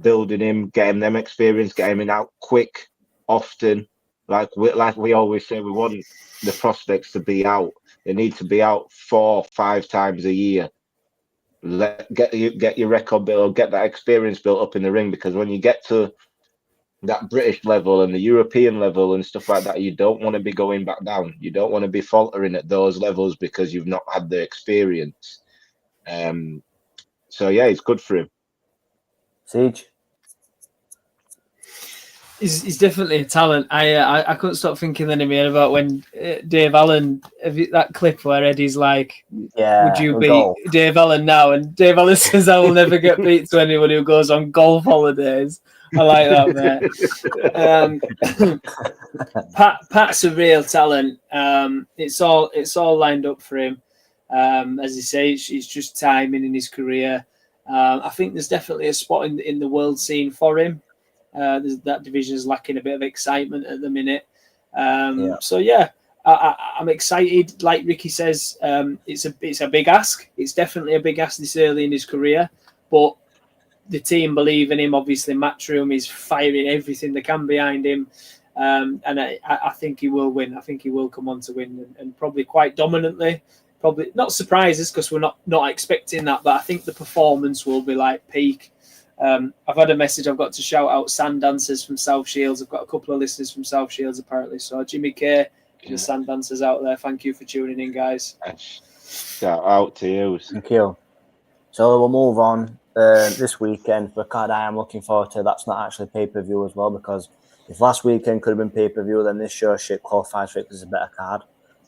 building him, getting them experience, getting him out quick, often. Like we always say, we want the prospects to be out. They need to be out 4-5 times a year. Get your record built, get that experience built up in the ring, because when you get to that British level and the European level and stuff like that, you don't want to be going back down. You don't want to be faltering at those levels because you've not had the experience. So yeah, it's good for him. Siege. He's definitely a talent. I couldn't stop thinking then about when Dave Allen, that clip where Eddie's like, would you beat Dave Allen now? And Dave Allen says, I will never get beat to anyone who goes on golf holidays. I like that, mate. Pat's a real talent. It's all lined up for him. As you say, it's just timing in his career. I think there's definitely a spot in the world scene for him. That division is lacking a bit of excitement at the minute. So yeah, I'm excited. Like Ricky says, it's a big ask. It's definitely a big ask this early in his career, but the team believe in him. Obviously, Matchroom is firing everything they can behind him. And I think he will win. I think he will come on to win, and probably quite dominantly. Probably not surprises because we're not expecting that, but I think the performance will be like peak. I've had a message. I've got to shout out Sand Dancers from South Shields. I've got a couple of listeners from South Shields apparently. So Jimmy K, the Sand Dancers out there, thank you for tuning in, guys. Shout out to you. Thank you. So we'll move on this weekend for a card I am looking forward to. That's not actually pay-per-view as well, because if last weekend could have been pay-per-view, then this show shit qualifies for it because it's a better card.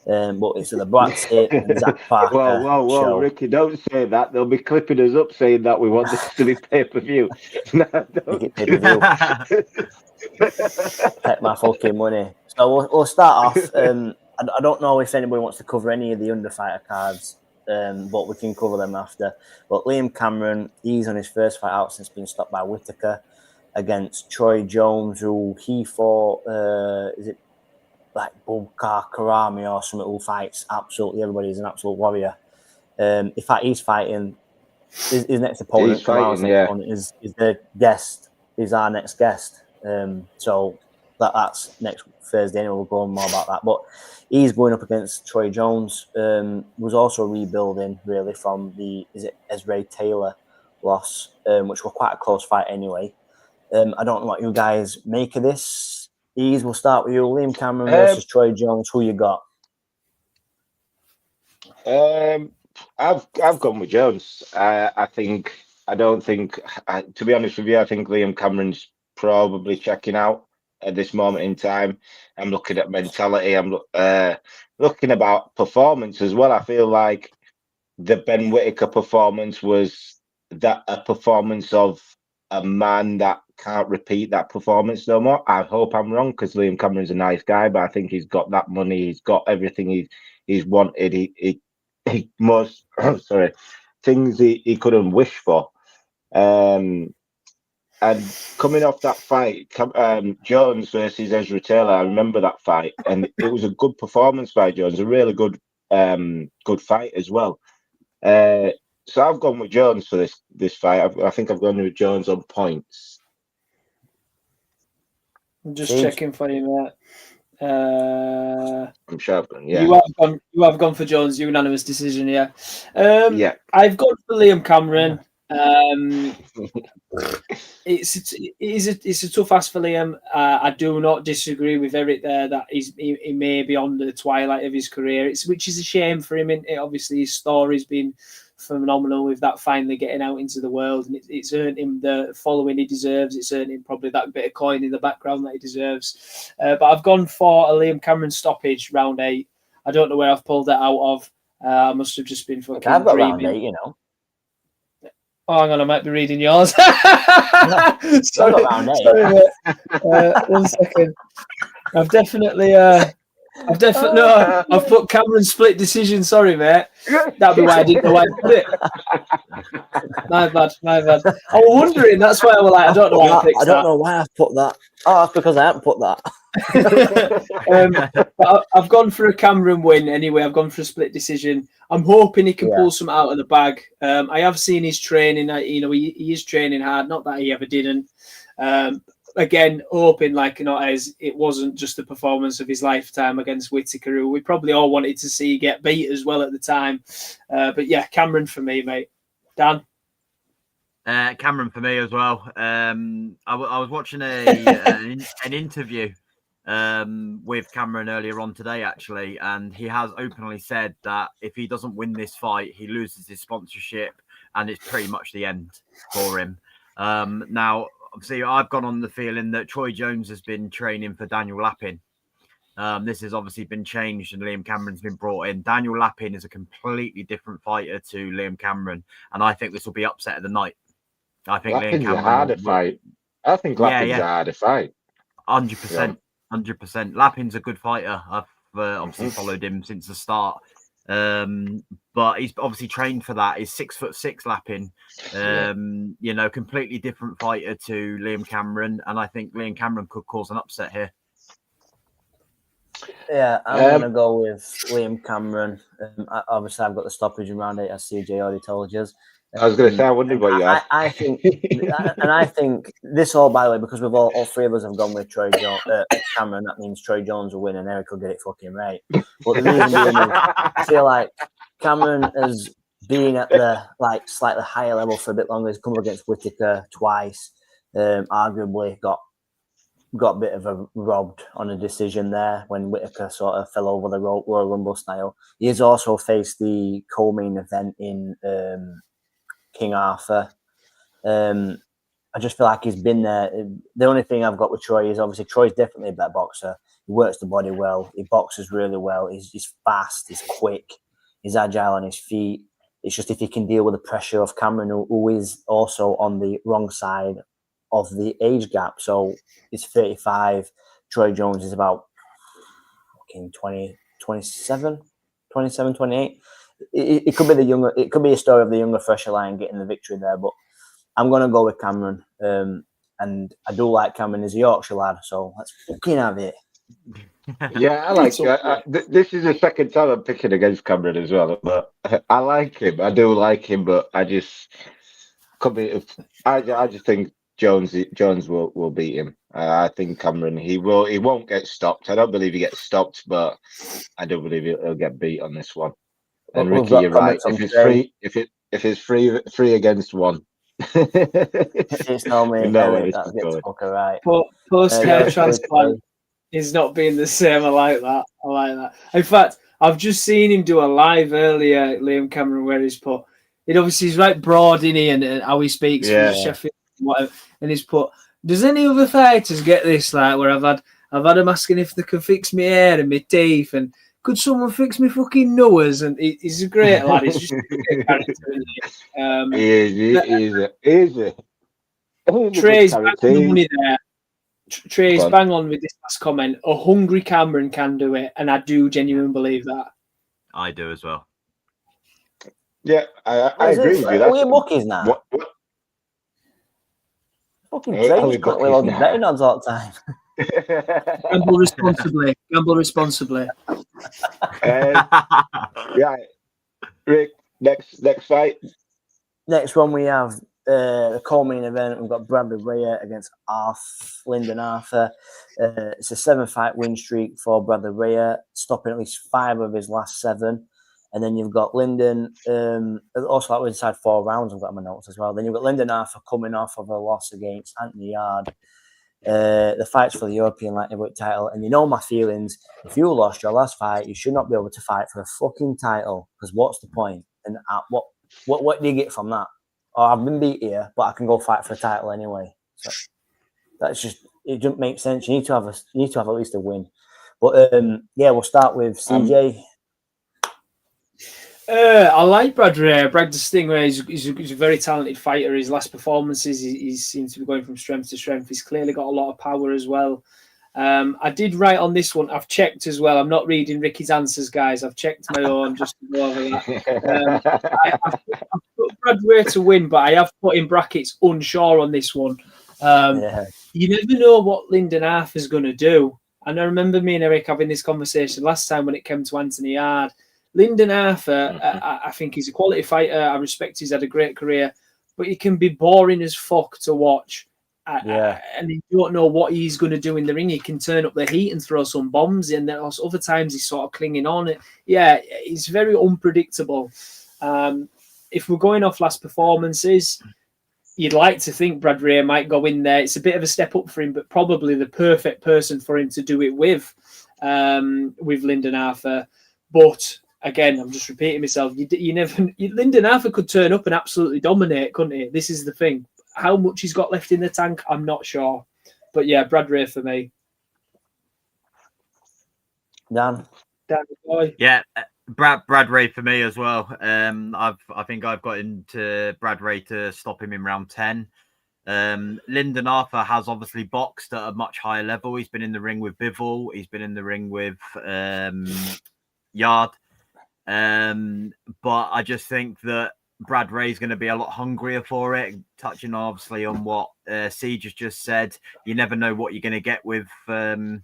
But it's the Brad Pitt and Zach Parker show. Ricky, don't say that. They'll be clipping us up saying that we want this to be pay-per-view. No, Make it pay-per-view. Take my fucking money. So we'll start off. I don't know if anybody wants to cover any of the underfighter cards, but we can cover them after. But Liam Cameron, he's on his first fight out since being stopped by Whittaker against Troy Jones, who he fought, is it like Bulkar Karami or something, who fights absolutely everybody. He's an absolute warrior. In fact, he's fighting his next opponent. He's fighting, opponent is the guest, is our next guest. So that's next Thursday, and we'll go on more about that. But he's going up against Troy Jones, was also rebuilding really from the Ezra Taylor loss, which were quite a close fight anyway. I don't know what you guys make of this. We'll start with you. Liam Cameron versus Troy Jones. Who you got? I've gone with Jones. To be honest with you, I think Liam Cameron's probably checking out at this moment in time. I'm looking at mentality. I'm looking about performance as well. I feel like the Ben Whittaker performance was a performance of a man that can't repeat that performance no more. I hope I'm wrong, because Liam Cameron's a nice guy, but I think he's got that money. He's got everything he's wanted. He most things he couldn't wish for. And coming off that fight, Jones versus Ezra Taylor, I remember that fight, and it was a good performance by Jones, a really good fight as well. So I've gone with Jones for this fight. I think I've gone with Jones on points. I'm just checking for you, Matt. I'm sure I've gone. Yeah, you have gone for Jones. Unanimous decision. Yeah. Yeah. I've gone for Liam Cameron. It's a tough ask for Liam. I do not disagree with Eric there that he may be on the twilight of his career. Which is a shame for him. Obviously, his story's been phenomenal with that finally getting out into the world, and it's earned him the following he deserves. It's earned him probably that bit of coin in the background that he deserves. But I've gone for a Liam Cameron stoppage, round 8. I don't know where I've pulled that out of. I must have just been fucking I've got dreaming. round 8, you know. Oh, hang on, I might be reading yours. Sorry, mate. 1 second. I've definitely I've put Cameron split decision. Sorry, mate. That'd be why I didn't know why I put it. My bad. I was wondering. That's why I was like, I don't know why I picked that. I don't know why I've put that. Oh, that's because I haven't put that. But I've gone for a Cameron win anyway. I've gone for a split decision. I'm hoping he can pull some out of the bag. I have seen his training. He is training hard. Not that he ever didn't. Again, hoping as it wasn't just the performance of his lifetime against Whittaker, who we probably all wanted to see get beat as well at the time. But yeah, Cameron for me, mate. Dan? Cameron for me as well. I was watching an interview with Cameron earlier on today, actually, and he has openly said that if he doesn't win this fight, he loses his sponsorship, and it's pretty much the end for him. Now, obviously, I've gone on the feeling that Troy Jones has been training for Daniel Lappin. This has obviously been changed, and Liam Cameron's been brought in. Daniel Lappin is a completely different fighter to Liam Cameron, and I think this will be upset of the night. I think Lappin's a harder fight. I think Lappin's a harder fight. 100%. 100%. Lappin's a good fighter. I've obviously followed him since the start. But he's obviously trained for that. He's 6'6" Lappin. Completely different fighter to Liam Cameron. And I think Liam Cameron could cause an upset here. Yeah, I'm going to go with Liam Cameron. Obviously, I've got the stoppage in round 8, as CJ already told you. I was going to say, I wondered what you had. I think, and I think this all, by the way, because we've all three of us have gone with Cameron. That means Troy Jones will win, and Eric will get it fucking right. But the reason being is, I feel like Cameron has been at the slightly higher level for a bit longer. He's come up against Whittaker twice. Arguably got a bit of a robbed on a decision there when Whittaker sort of fell over the Royal Rumble style. He has also faced the co-main event in King Arthur. I just feel like he's been there. The only thing I've got with Troy is obviously Troy's definitely a better boxer. He works the body well. He boxes really well. He's fast. He's quick. He's agile on his feet. It's just if he can deal with the pressure of Cameron, who is also on the wrong side of the age gap. So he's 35. Troy Jones is about 27, 28. It could be the younger. It could be a story of the younger, fresher line getting the victory there. But I'm gonna go with Cameron, and I do like Cameron. He's a Yorkshire lad, so let's fucking have it. Yeah, I like it. This is the second time I'm picking against Cameron as well, but I like him. I do like him, but I just think Jones will beat him. I think Cameron he won't get stopped. I don't believe he gets stopped, but I do believe he'll get beat on this one. And Ricky, you're right. If it's three against one. It's not me. Eric, that gets fucker right. Post hair transplant is not being the same. I like that. In fact, I've just seen him do a live earlier, Liam Cameron, where he's put. It obviously he's right broad in here and how he speaks for Sheffield and whatever. And he's put. Does any other fighters get this? Like where I've had him asking if they can fix my hair and my teeth and. Could someone fix me fucking nose? And he's a great lad. He's just a great character. He is. Trey's bang on money there. Trey's bang on with this last comment. A hungry Cameron can do it, and I do genuinely believe that. I do as well. Yeah, I agree with you. All your bookies now. What? Fucking Trey's got loads of betting odds all the time. Gamble responsibly. Yeah, Rick. Next fight. Next one we have the co-main event. We've got Bradley Rhea against Lyndon Arthur. It's a 7-fight win streak for Bradley Rhea, stopping at least 5 of his last 7. And then you've got Lyndon. Also, that was inside 4 rounds. I've got on my notes as well. Then you've got Lyndon Arthur coming off of a loss against Anthony Yard. The fight's for the European light heavyweight title, and you know my feelings. If you lost your last fight, you should not be able to fight for a fucking title. Because what's the point? And what do you get from that? Oh, I've been beat here, but I can go fight for a title anyway. So that's just it. Doesn't make sense. You need to have at least a win. But we'll start with CJ. I like Brad Rhea. Brad the Stingray. He's a very talented fighter. His last performances, he seems to be going from strength to strength. He's clearly got a lot of power as well. I did write on this one. I've checked as well. I'm not reading Ricky's answers, guys. I've checked my own just to go over that. I've put Brad Rhea to win, but I have put in brackets unsure on this one. You never know what Lyndon Arthur's going to do. And I remember me and Eric having this conversation last time when it came to Anthony Yard. Lyndon Arthur, I think he's a quality fighter. I respect he's had a great career, but he can be boring as fuck to watch. And you don't know what he's going to do in the ring. He can turn up the heat and throw some bombs in. Then other times he's sort of clinging on it. Yeah, he's very unpredictable. If we're going off last performances, you'd like to think Brad Rhea might go in there. It's a bit of a step up for him, but probably the perfect person for him to do it with Lyndon Arthur. But again, I'm just repeating myself. Lyndon Arthur could turn up and absolutely dominate, couldn't he? This is the thing. How much he's got left in the tank, I'm not sure. But yeah, Brad Rhea for me. Dan boy. Yeah, Brad Rhea for me as well. I think I've got into Brad Rhea to stop him in round 10. Lyndon Arthur has obviously boxed at a much higher level. He's been in the ring with Bivol. He's been in the ring with Yard. But I just think that Brad Rhea's going to be a lot hungrier for it. Touching obviously on what Siege has just said, you never know what you're going to get with Lyndon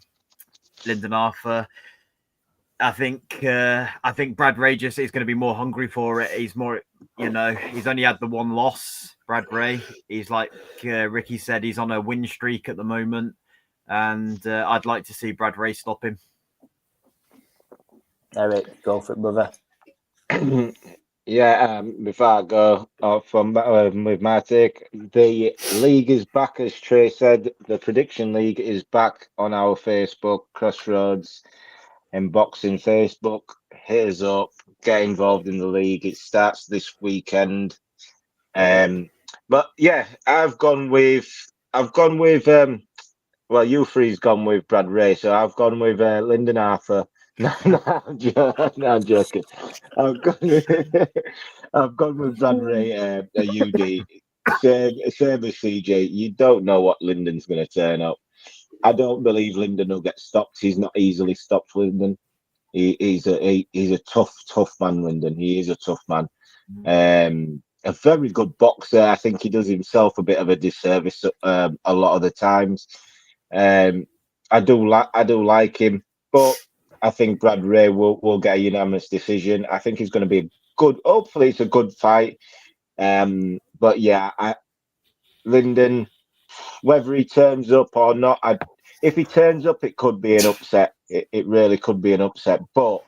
Arthur. I think Brad Ray just is going to be more hungry for it. He's more, he's only had the one loss. Brad Ray, he's like Ricky said, he's on a win streak at the moment, and I'd like to see Brad Ray stop him. Eric, go for it, brother. Yeah, before I go off with my take, the league is back, as Trey said. The prediction league is back on our Facebook, Crossroads and Boxing Facebook. Hit us up, get involved in the league. It starts this weekend. But yeah, I've gone with well, you three's gone with Brad Ray, so I've gone with Lyndon Arthur. No, I'm joking. I've gone with Brad Ray, a UD. Same as CJ. You don't know what Lyndon's going to turn up. I don't believe Lyndon will get stopped. He's not easily stopped, Lyndon. He's a tough man, Lyndon. He is a tough man. A very good boxer. I think he does himself a bit of a disservice a lot of the times. I do like him, but I think Brad Ray will get a unanimous decision. I think it's going to be good. Hopefully, it's a good fight. But yeah, Lyndon, whether he turns up or not, if he turns up, it could be an upset. It really could be an upset, but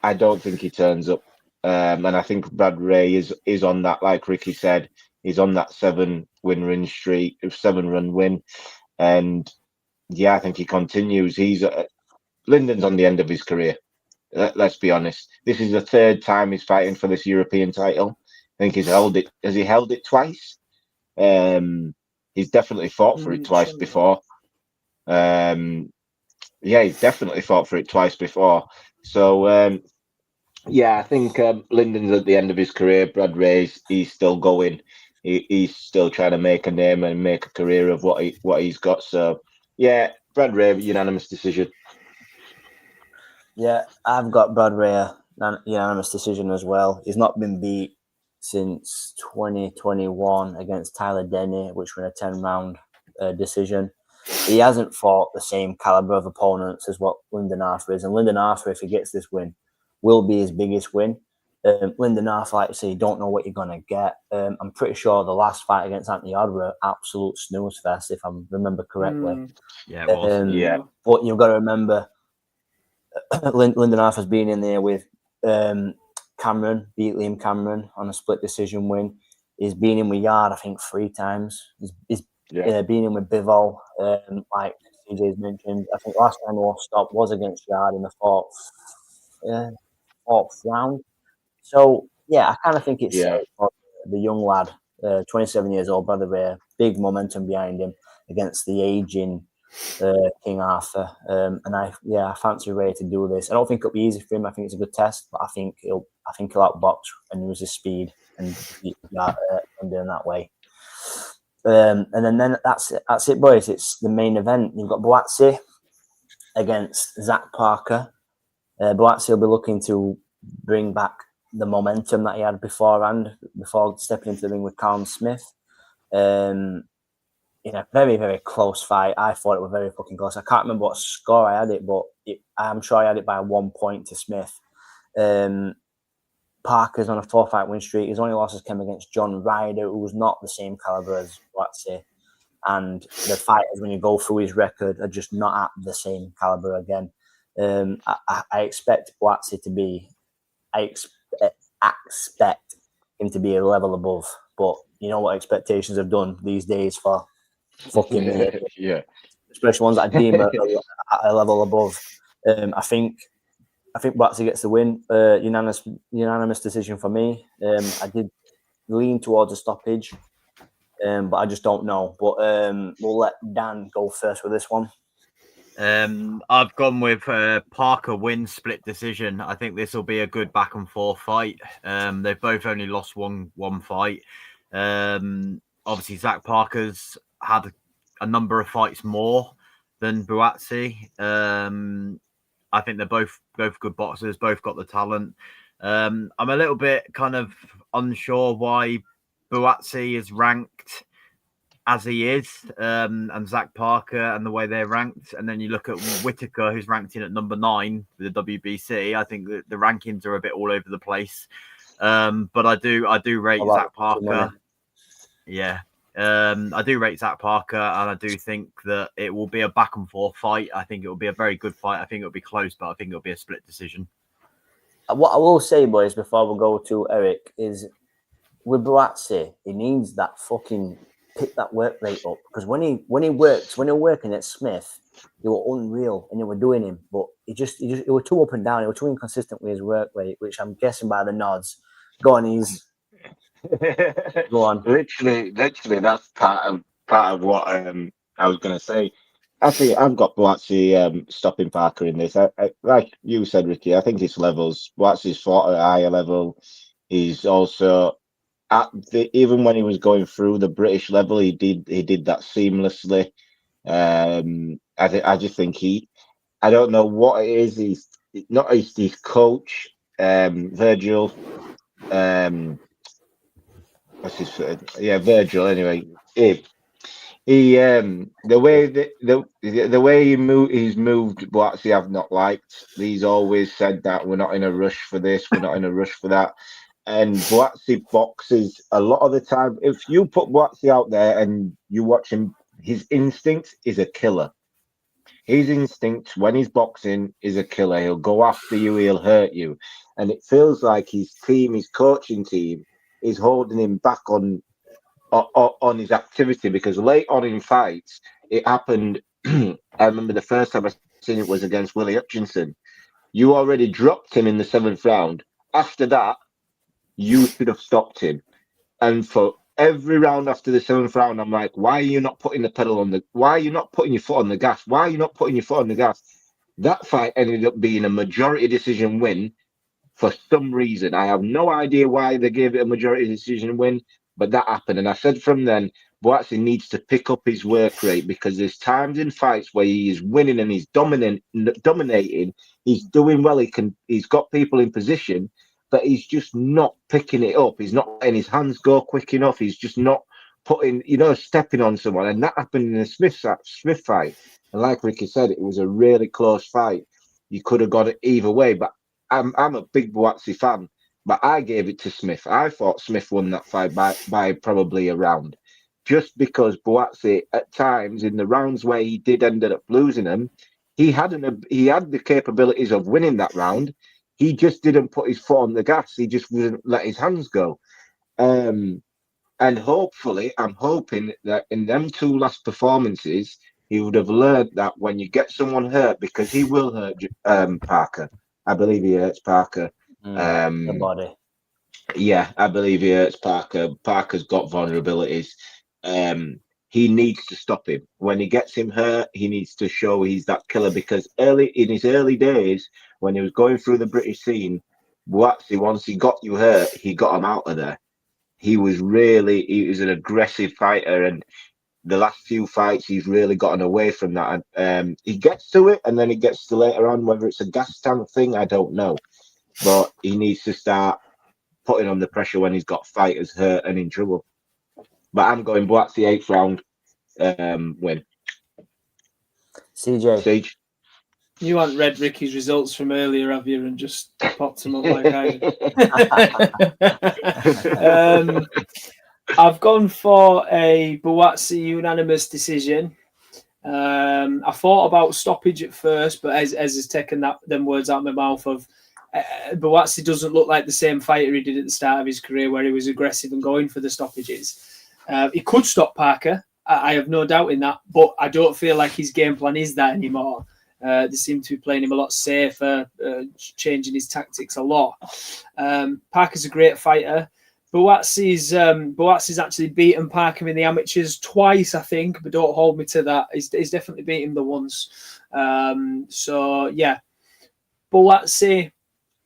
I don't think he turns up. And I think Brad Ray is on that, like Ricky said, he's on that 7-run streak, 7-run win. And yeah, I think he continues. Lyndon's on the end of his career. Let's be honest. This is the third time he's fighting for this European title. I think he's held it. Has he held it twice? He's definitely fought for it twice before. Yeah, he's definitely fought for it twice before. So yeah, I think Lyndon's at the end of his career. Brad Ray's, he's still going. He's still trying to make a name and make a career of what he's got. So yeah, Brad Ray, unanimous decision. Yeah, I've got Brad Ray, unanimous decision as well. He's not been beat since 2021 against Tyler Denny, which were a 10-round decision. He hasn't fought the same caliber of opponents as what Lyndon Arthur is. And Lyndon Arthur, if he gets this win, will be his biggest win. Lyndon Arthur, like I say, you don't know what you're going to get. I'm pretty sure the last fight against Anthony Odd were absolute snooze fest, if I remember correctly. Yeah, it was. Yeah. But you've got to remember, Lyndon Arthur's been in there with Cameron, beat Liam Cameron on a split decision win. He's been in with Yard, I think, 3 times. He's been in with Bivol, like CJ's mentioned. I think last time he was stopped was against Yard in the fourth round. So, yeah, I kind of think it's safe for the young lad, 27 years old, Brother Ray, big momentum behind him against the aging King Arthur. And I fancy Ray to do this. I don't think it'll be easy for him. I think it's a good test, but I think he'll outbox and use his speed and beat London that way. And then that's it, boys. It's the main event. You've got Buatsi against Zach Parker. Buatsi will be looking to bring back the momentum that he had before stepping into the ring with Callum Smith. In a very, very close fight. I thought it was very fucking close. I can't remember what score I had it, but I'm sure I had it by 1 point to Smith. Parker's on a 4-fight win streak. His only losses came against John Ryder, who was not the same caliber as Buatsi. And the fighters, when you go through his record, are just not at the same caliber again. I expect Buatsi to be... I expect him to be a level above. But you know what expectations have done these days for fucking yeah, especially ones that I deem at a level above. I think Buatsi gets the win. Unanimous decision for me. I did lean towards a stoppage, but I just don't know. But we'll let Dan go first with this one. I've gone with Parker win split decision. I think this will be a good back and forth fight. They've both only lost one fight. Obviously, Zach Parker's had a number of fights more than Buatsi. I think they're both good boxers, both got the talent. I'm a little bit kind of unsure why Buatsi is ranked as he is, and Zach Parker and the way they're ranked, and then you look at Whitaker, who's ranked in at number 9 with the WBC. I think that the rankings are a bit all over the place, but I do rate Zach Parker. Yeah, I do rate Zach Parker, and I do think that it will be a back and forth fight. I think it will be a very good fight. I think it will be close, but I think it will be a split decision. What I will say, boys, before we go to Eric, is with Buatsi, he needs that fucking pick that work rate up, because when he was working at Smith, they were unreal and they were doing him, but he was too up and down. He was too inconsistent with his work rate, which I'm guessing by the nods. Go on, go on. Literally, that's part of what I was going to say. I think I've got Buatsi stopping Parker in this. I, like you said, Ricky, I think it's levels. Buatsi's fought at a higher level. He's also even when he was going through the British level, he did that seamlessly. I just think I don't know what it is. He's not his coach, Virgil. What's his Virgil. Anyway, he the way he's moved Buatsi, I've not liked. He's always said that we're not in a rush for this, we're not in a rush for that. And Buatsi boxes a lot of the time. If you put Buatsi out there and you watch him, his instinct is a killer. His instinct when he's boxing is a killer. He'll go after you, he'll hurt you. And it feels like his coaching team, is holding him back on his activity, because late on in fights, it happened. I remember the first time I seen it was against Willie Hutchinson. You already dropped him in the 7th round. After that, you should have stopped him. And for every round after the 7th round, I'm like, why are you not putting the pedal on the? Why are you not putting your foot on the gas? Why are you not putting your foot on the gas? That fight ended up being a majority decision win for some reason. I have no idea why they gave it a majority decision win, but that happened. And I said from then, Buatsi needs to pick up his work rate, because there's times in fights where he is winning and he's dominating. He's doing well. He's got people in position, but he's just not picking it up. He's not letting his hands go quick enough. He's just not stepping on someone. And that happened in the Smith fight. And like Ricky said, it was a really close fight. You could have got it either way, but I'm a big Buatsi fan, but I gave it to Smith. I thought Smith won that fight by probably a round, just because Buatsi at times in the rounds where he did end up losing them, he had the capabilities of winning that round. He just didn't put his foot on the gas. He just wouldn't let his hands go. And hopefully, I'm hoping that in them 2 last performances, he would have learned that when you get someone hurt, because he will hurt Parker. I believe he hurts Parker. The body. Yeah, I believe he hurts Parker. Parker's got vulnerabilities. He needs to stop him. When he gets him hurt, he needs to show he's that killer, because in his early days, when he was going through the British scene, Buatsi, once he got you hurt, he got him out of there. He was an aggressive fighter, and the last few fights, he's really gotten away from that. He gets to it, and then he gets to later on, whether it's a gas tank thing, I don't know. But he needs to start putting on the pressure when he's got fighters hurt and in trouble. But I'm going Buatsi 8th round win. CJ. You haven't read Ricky's results from earlier, have you, and just popped them up like I did? I've gone for a Buatsi unanimous decision. I thought about stoppage at first, but as has taken them words out of my mouth of Buatsi doesn't look like the same fighter he did at the start of his career, where he was aggressive and going for the stoppages. He could stop Parker. I have no doubt in that, but I don't feel like his game plan is that anymore. They seem to be playing him a lot safer, changing his tactics a lot. Parker's a great fighter. Buatsi's actually beaten Parker in the amateurs twice, I think, but don't hold me to that. He's definitely beat him the once. So, yeah. Buatsi,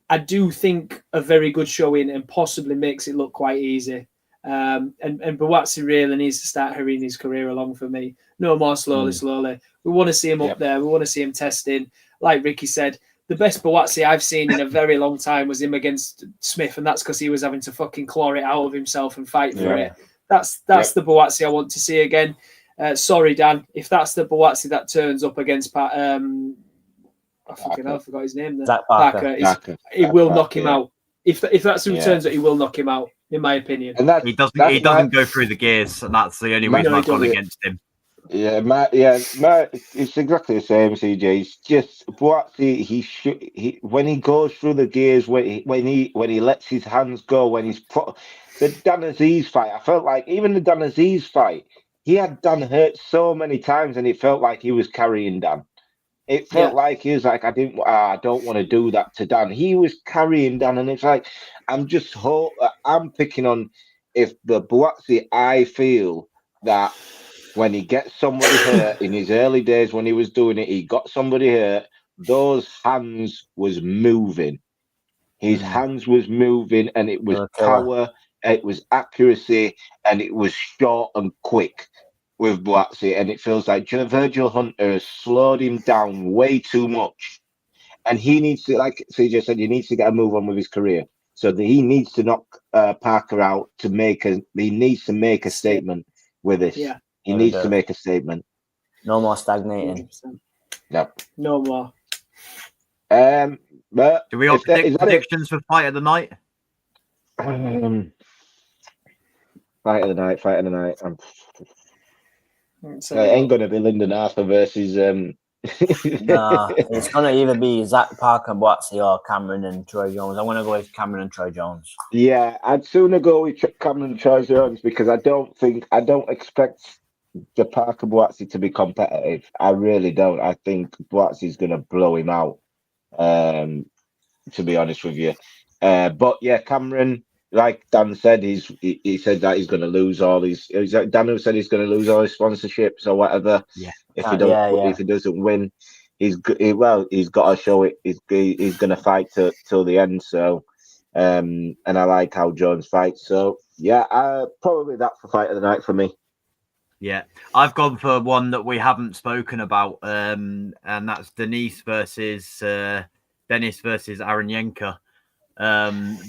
I do think a very good showing and possibly makes it look quite easy. And Buatsi really needs to start hurrying his career along for me. No more slowly. We want to see him up there. We want to see him testing. Like Ricky said, the best Buatsi I've seen in a very long time was him against Smith, and that's because he was having to fucking claw it out of himself and fight for it. That's the Buatsi I want to see again. Sorry, Dan, if that's the Buatsi that turns up against I forgot his name. Then. Zach Parker. He will knock him out. If that's who turns up, he will knock him out, in my opinion. And he doesn't go through the gears, and that's the only reason I've gone against him. Yeah, it's exactly the same, CJ. It's just Buatsi. When he goes through the gears, when he lets his hands go, when he's put the Dan Aziz fight. I felt like even the Dan Aziz fight, he had Dan hurt so many times, and it felt like he was carrying Dan. It felt like he was like, I don't want to do that to Dan. He was carrying Dan, and it's like, I'm picking on if the Buatsi, I feel that when he gets somebody hurt in his early days when he was doing it, he got somebody hurt, those hands was moving. His hands was moving, and it was power, it was accuracy, and it was short and quick with Buatsi, and it feels like Virgil Hunter has slowed him down way too much, and he needs to, like CJ said, he needs to get a move on with his career. So he needs to knock Parker out he needs to make a statement with this. Yeah, he needs to make a statement. No more stagnating. 100%. No more. But do we have predictions for fight of the night? Fight of the night. It ain't gonna be Lyndon Arthur versus Nah, it's gonna either be Zach Parker, Buatsi, or Cameron and Troy Jones. I want to go with Cameron and Troy Jones. Yeah, I'd sooner go with Cameron and Troy Jones because I don't expect the Parker Buatsi to be competitive. I really don't. I think Buatsi's gonna blow him out. To be honest with you, but yeah, Cameron. Like Dan said, he said that he's going to lose all his. Dan who said he's going to lose all his sponsorships or whatever. Yeah. If he doesn't win, he's got to show it. He's going to fight till the end. So, and I like how Jones fights. So yeah, probably that's the fight of the night for me. Yeah, I've gone for one that we haven't spoken about, and that's Denis versus Aranyenka.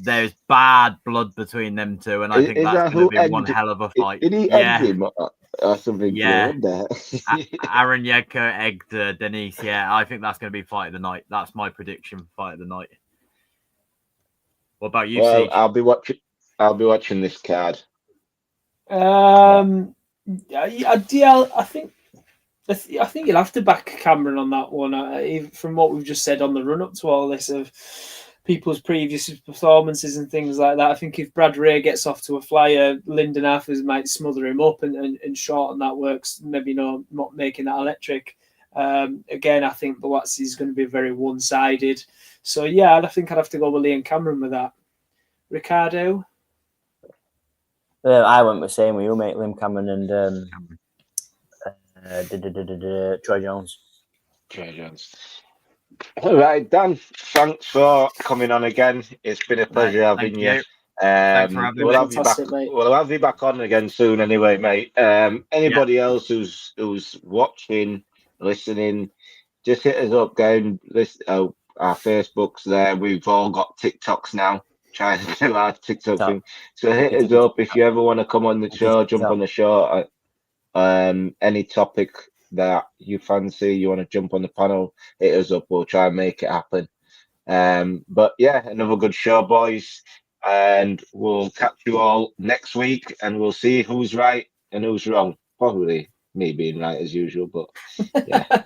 There's bad blood between them two, and I think that's going to be one hell of a fight. Did he end him or something? Yeah, Aranyenka egged Denis. Yeah, I think that's going to be fight of the night. That's my prediction for fight of the night. What about you, Siege? I'll be watching this card. I think you'll have to back Cameron on that one. From what we've just said on the run up to all this of people's previous performances and things like that, I think if Brad Ray gets off to a flyer, Lyndon Arthurs might smother him up and shorten that works. Maybe not making that electric. Again, I think Buatsi is going to be very one-sided. So yeah, I think I'd have to go with Liam Cameron with that. Ricardo. I went the same with you, mate. Liam Cameron and Troy Jones. All right, Dan, thanks for coming on again. It's been a pleasure having you. Thanks for having me. We'll have you back on again soon anyway, mate. Anybody else who's watching, listening, just hit us up, go and listen. Our Facebook's there. We've all got TikToks now. Trying to do our TikTok thing. So hit us up if you ever want to come on the show, jump on the show. Any topic that you fancy, you want to jump on the panel, hit us up. We'll try and make it happen. But yeah, another good show, boys. And we'll catch you all next week, and we'll see who's right and who's wrong. Probably me being right as usual, but yeah.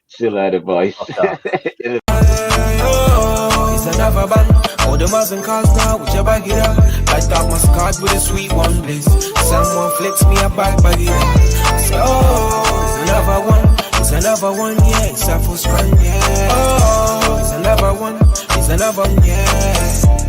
See you later, boys. It's another band. All the Muslim cars now, whichever get up. Light up my scars with a sweet one, please. Someone flicks me a back body. Say, oh, it's another one. It's another one, yeah. It's a full strand, yeah. Oh, it's another one. It's another one, yeah.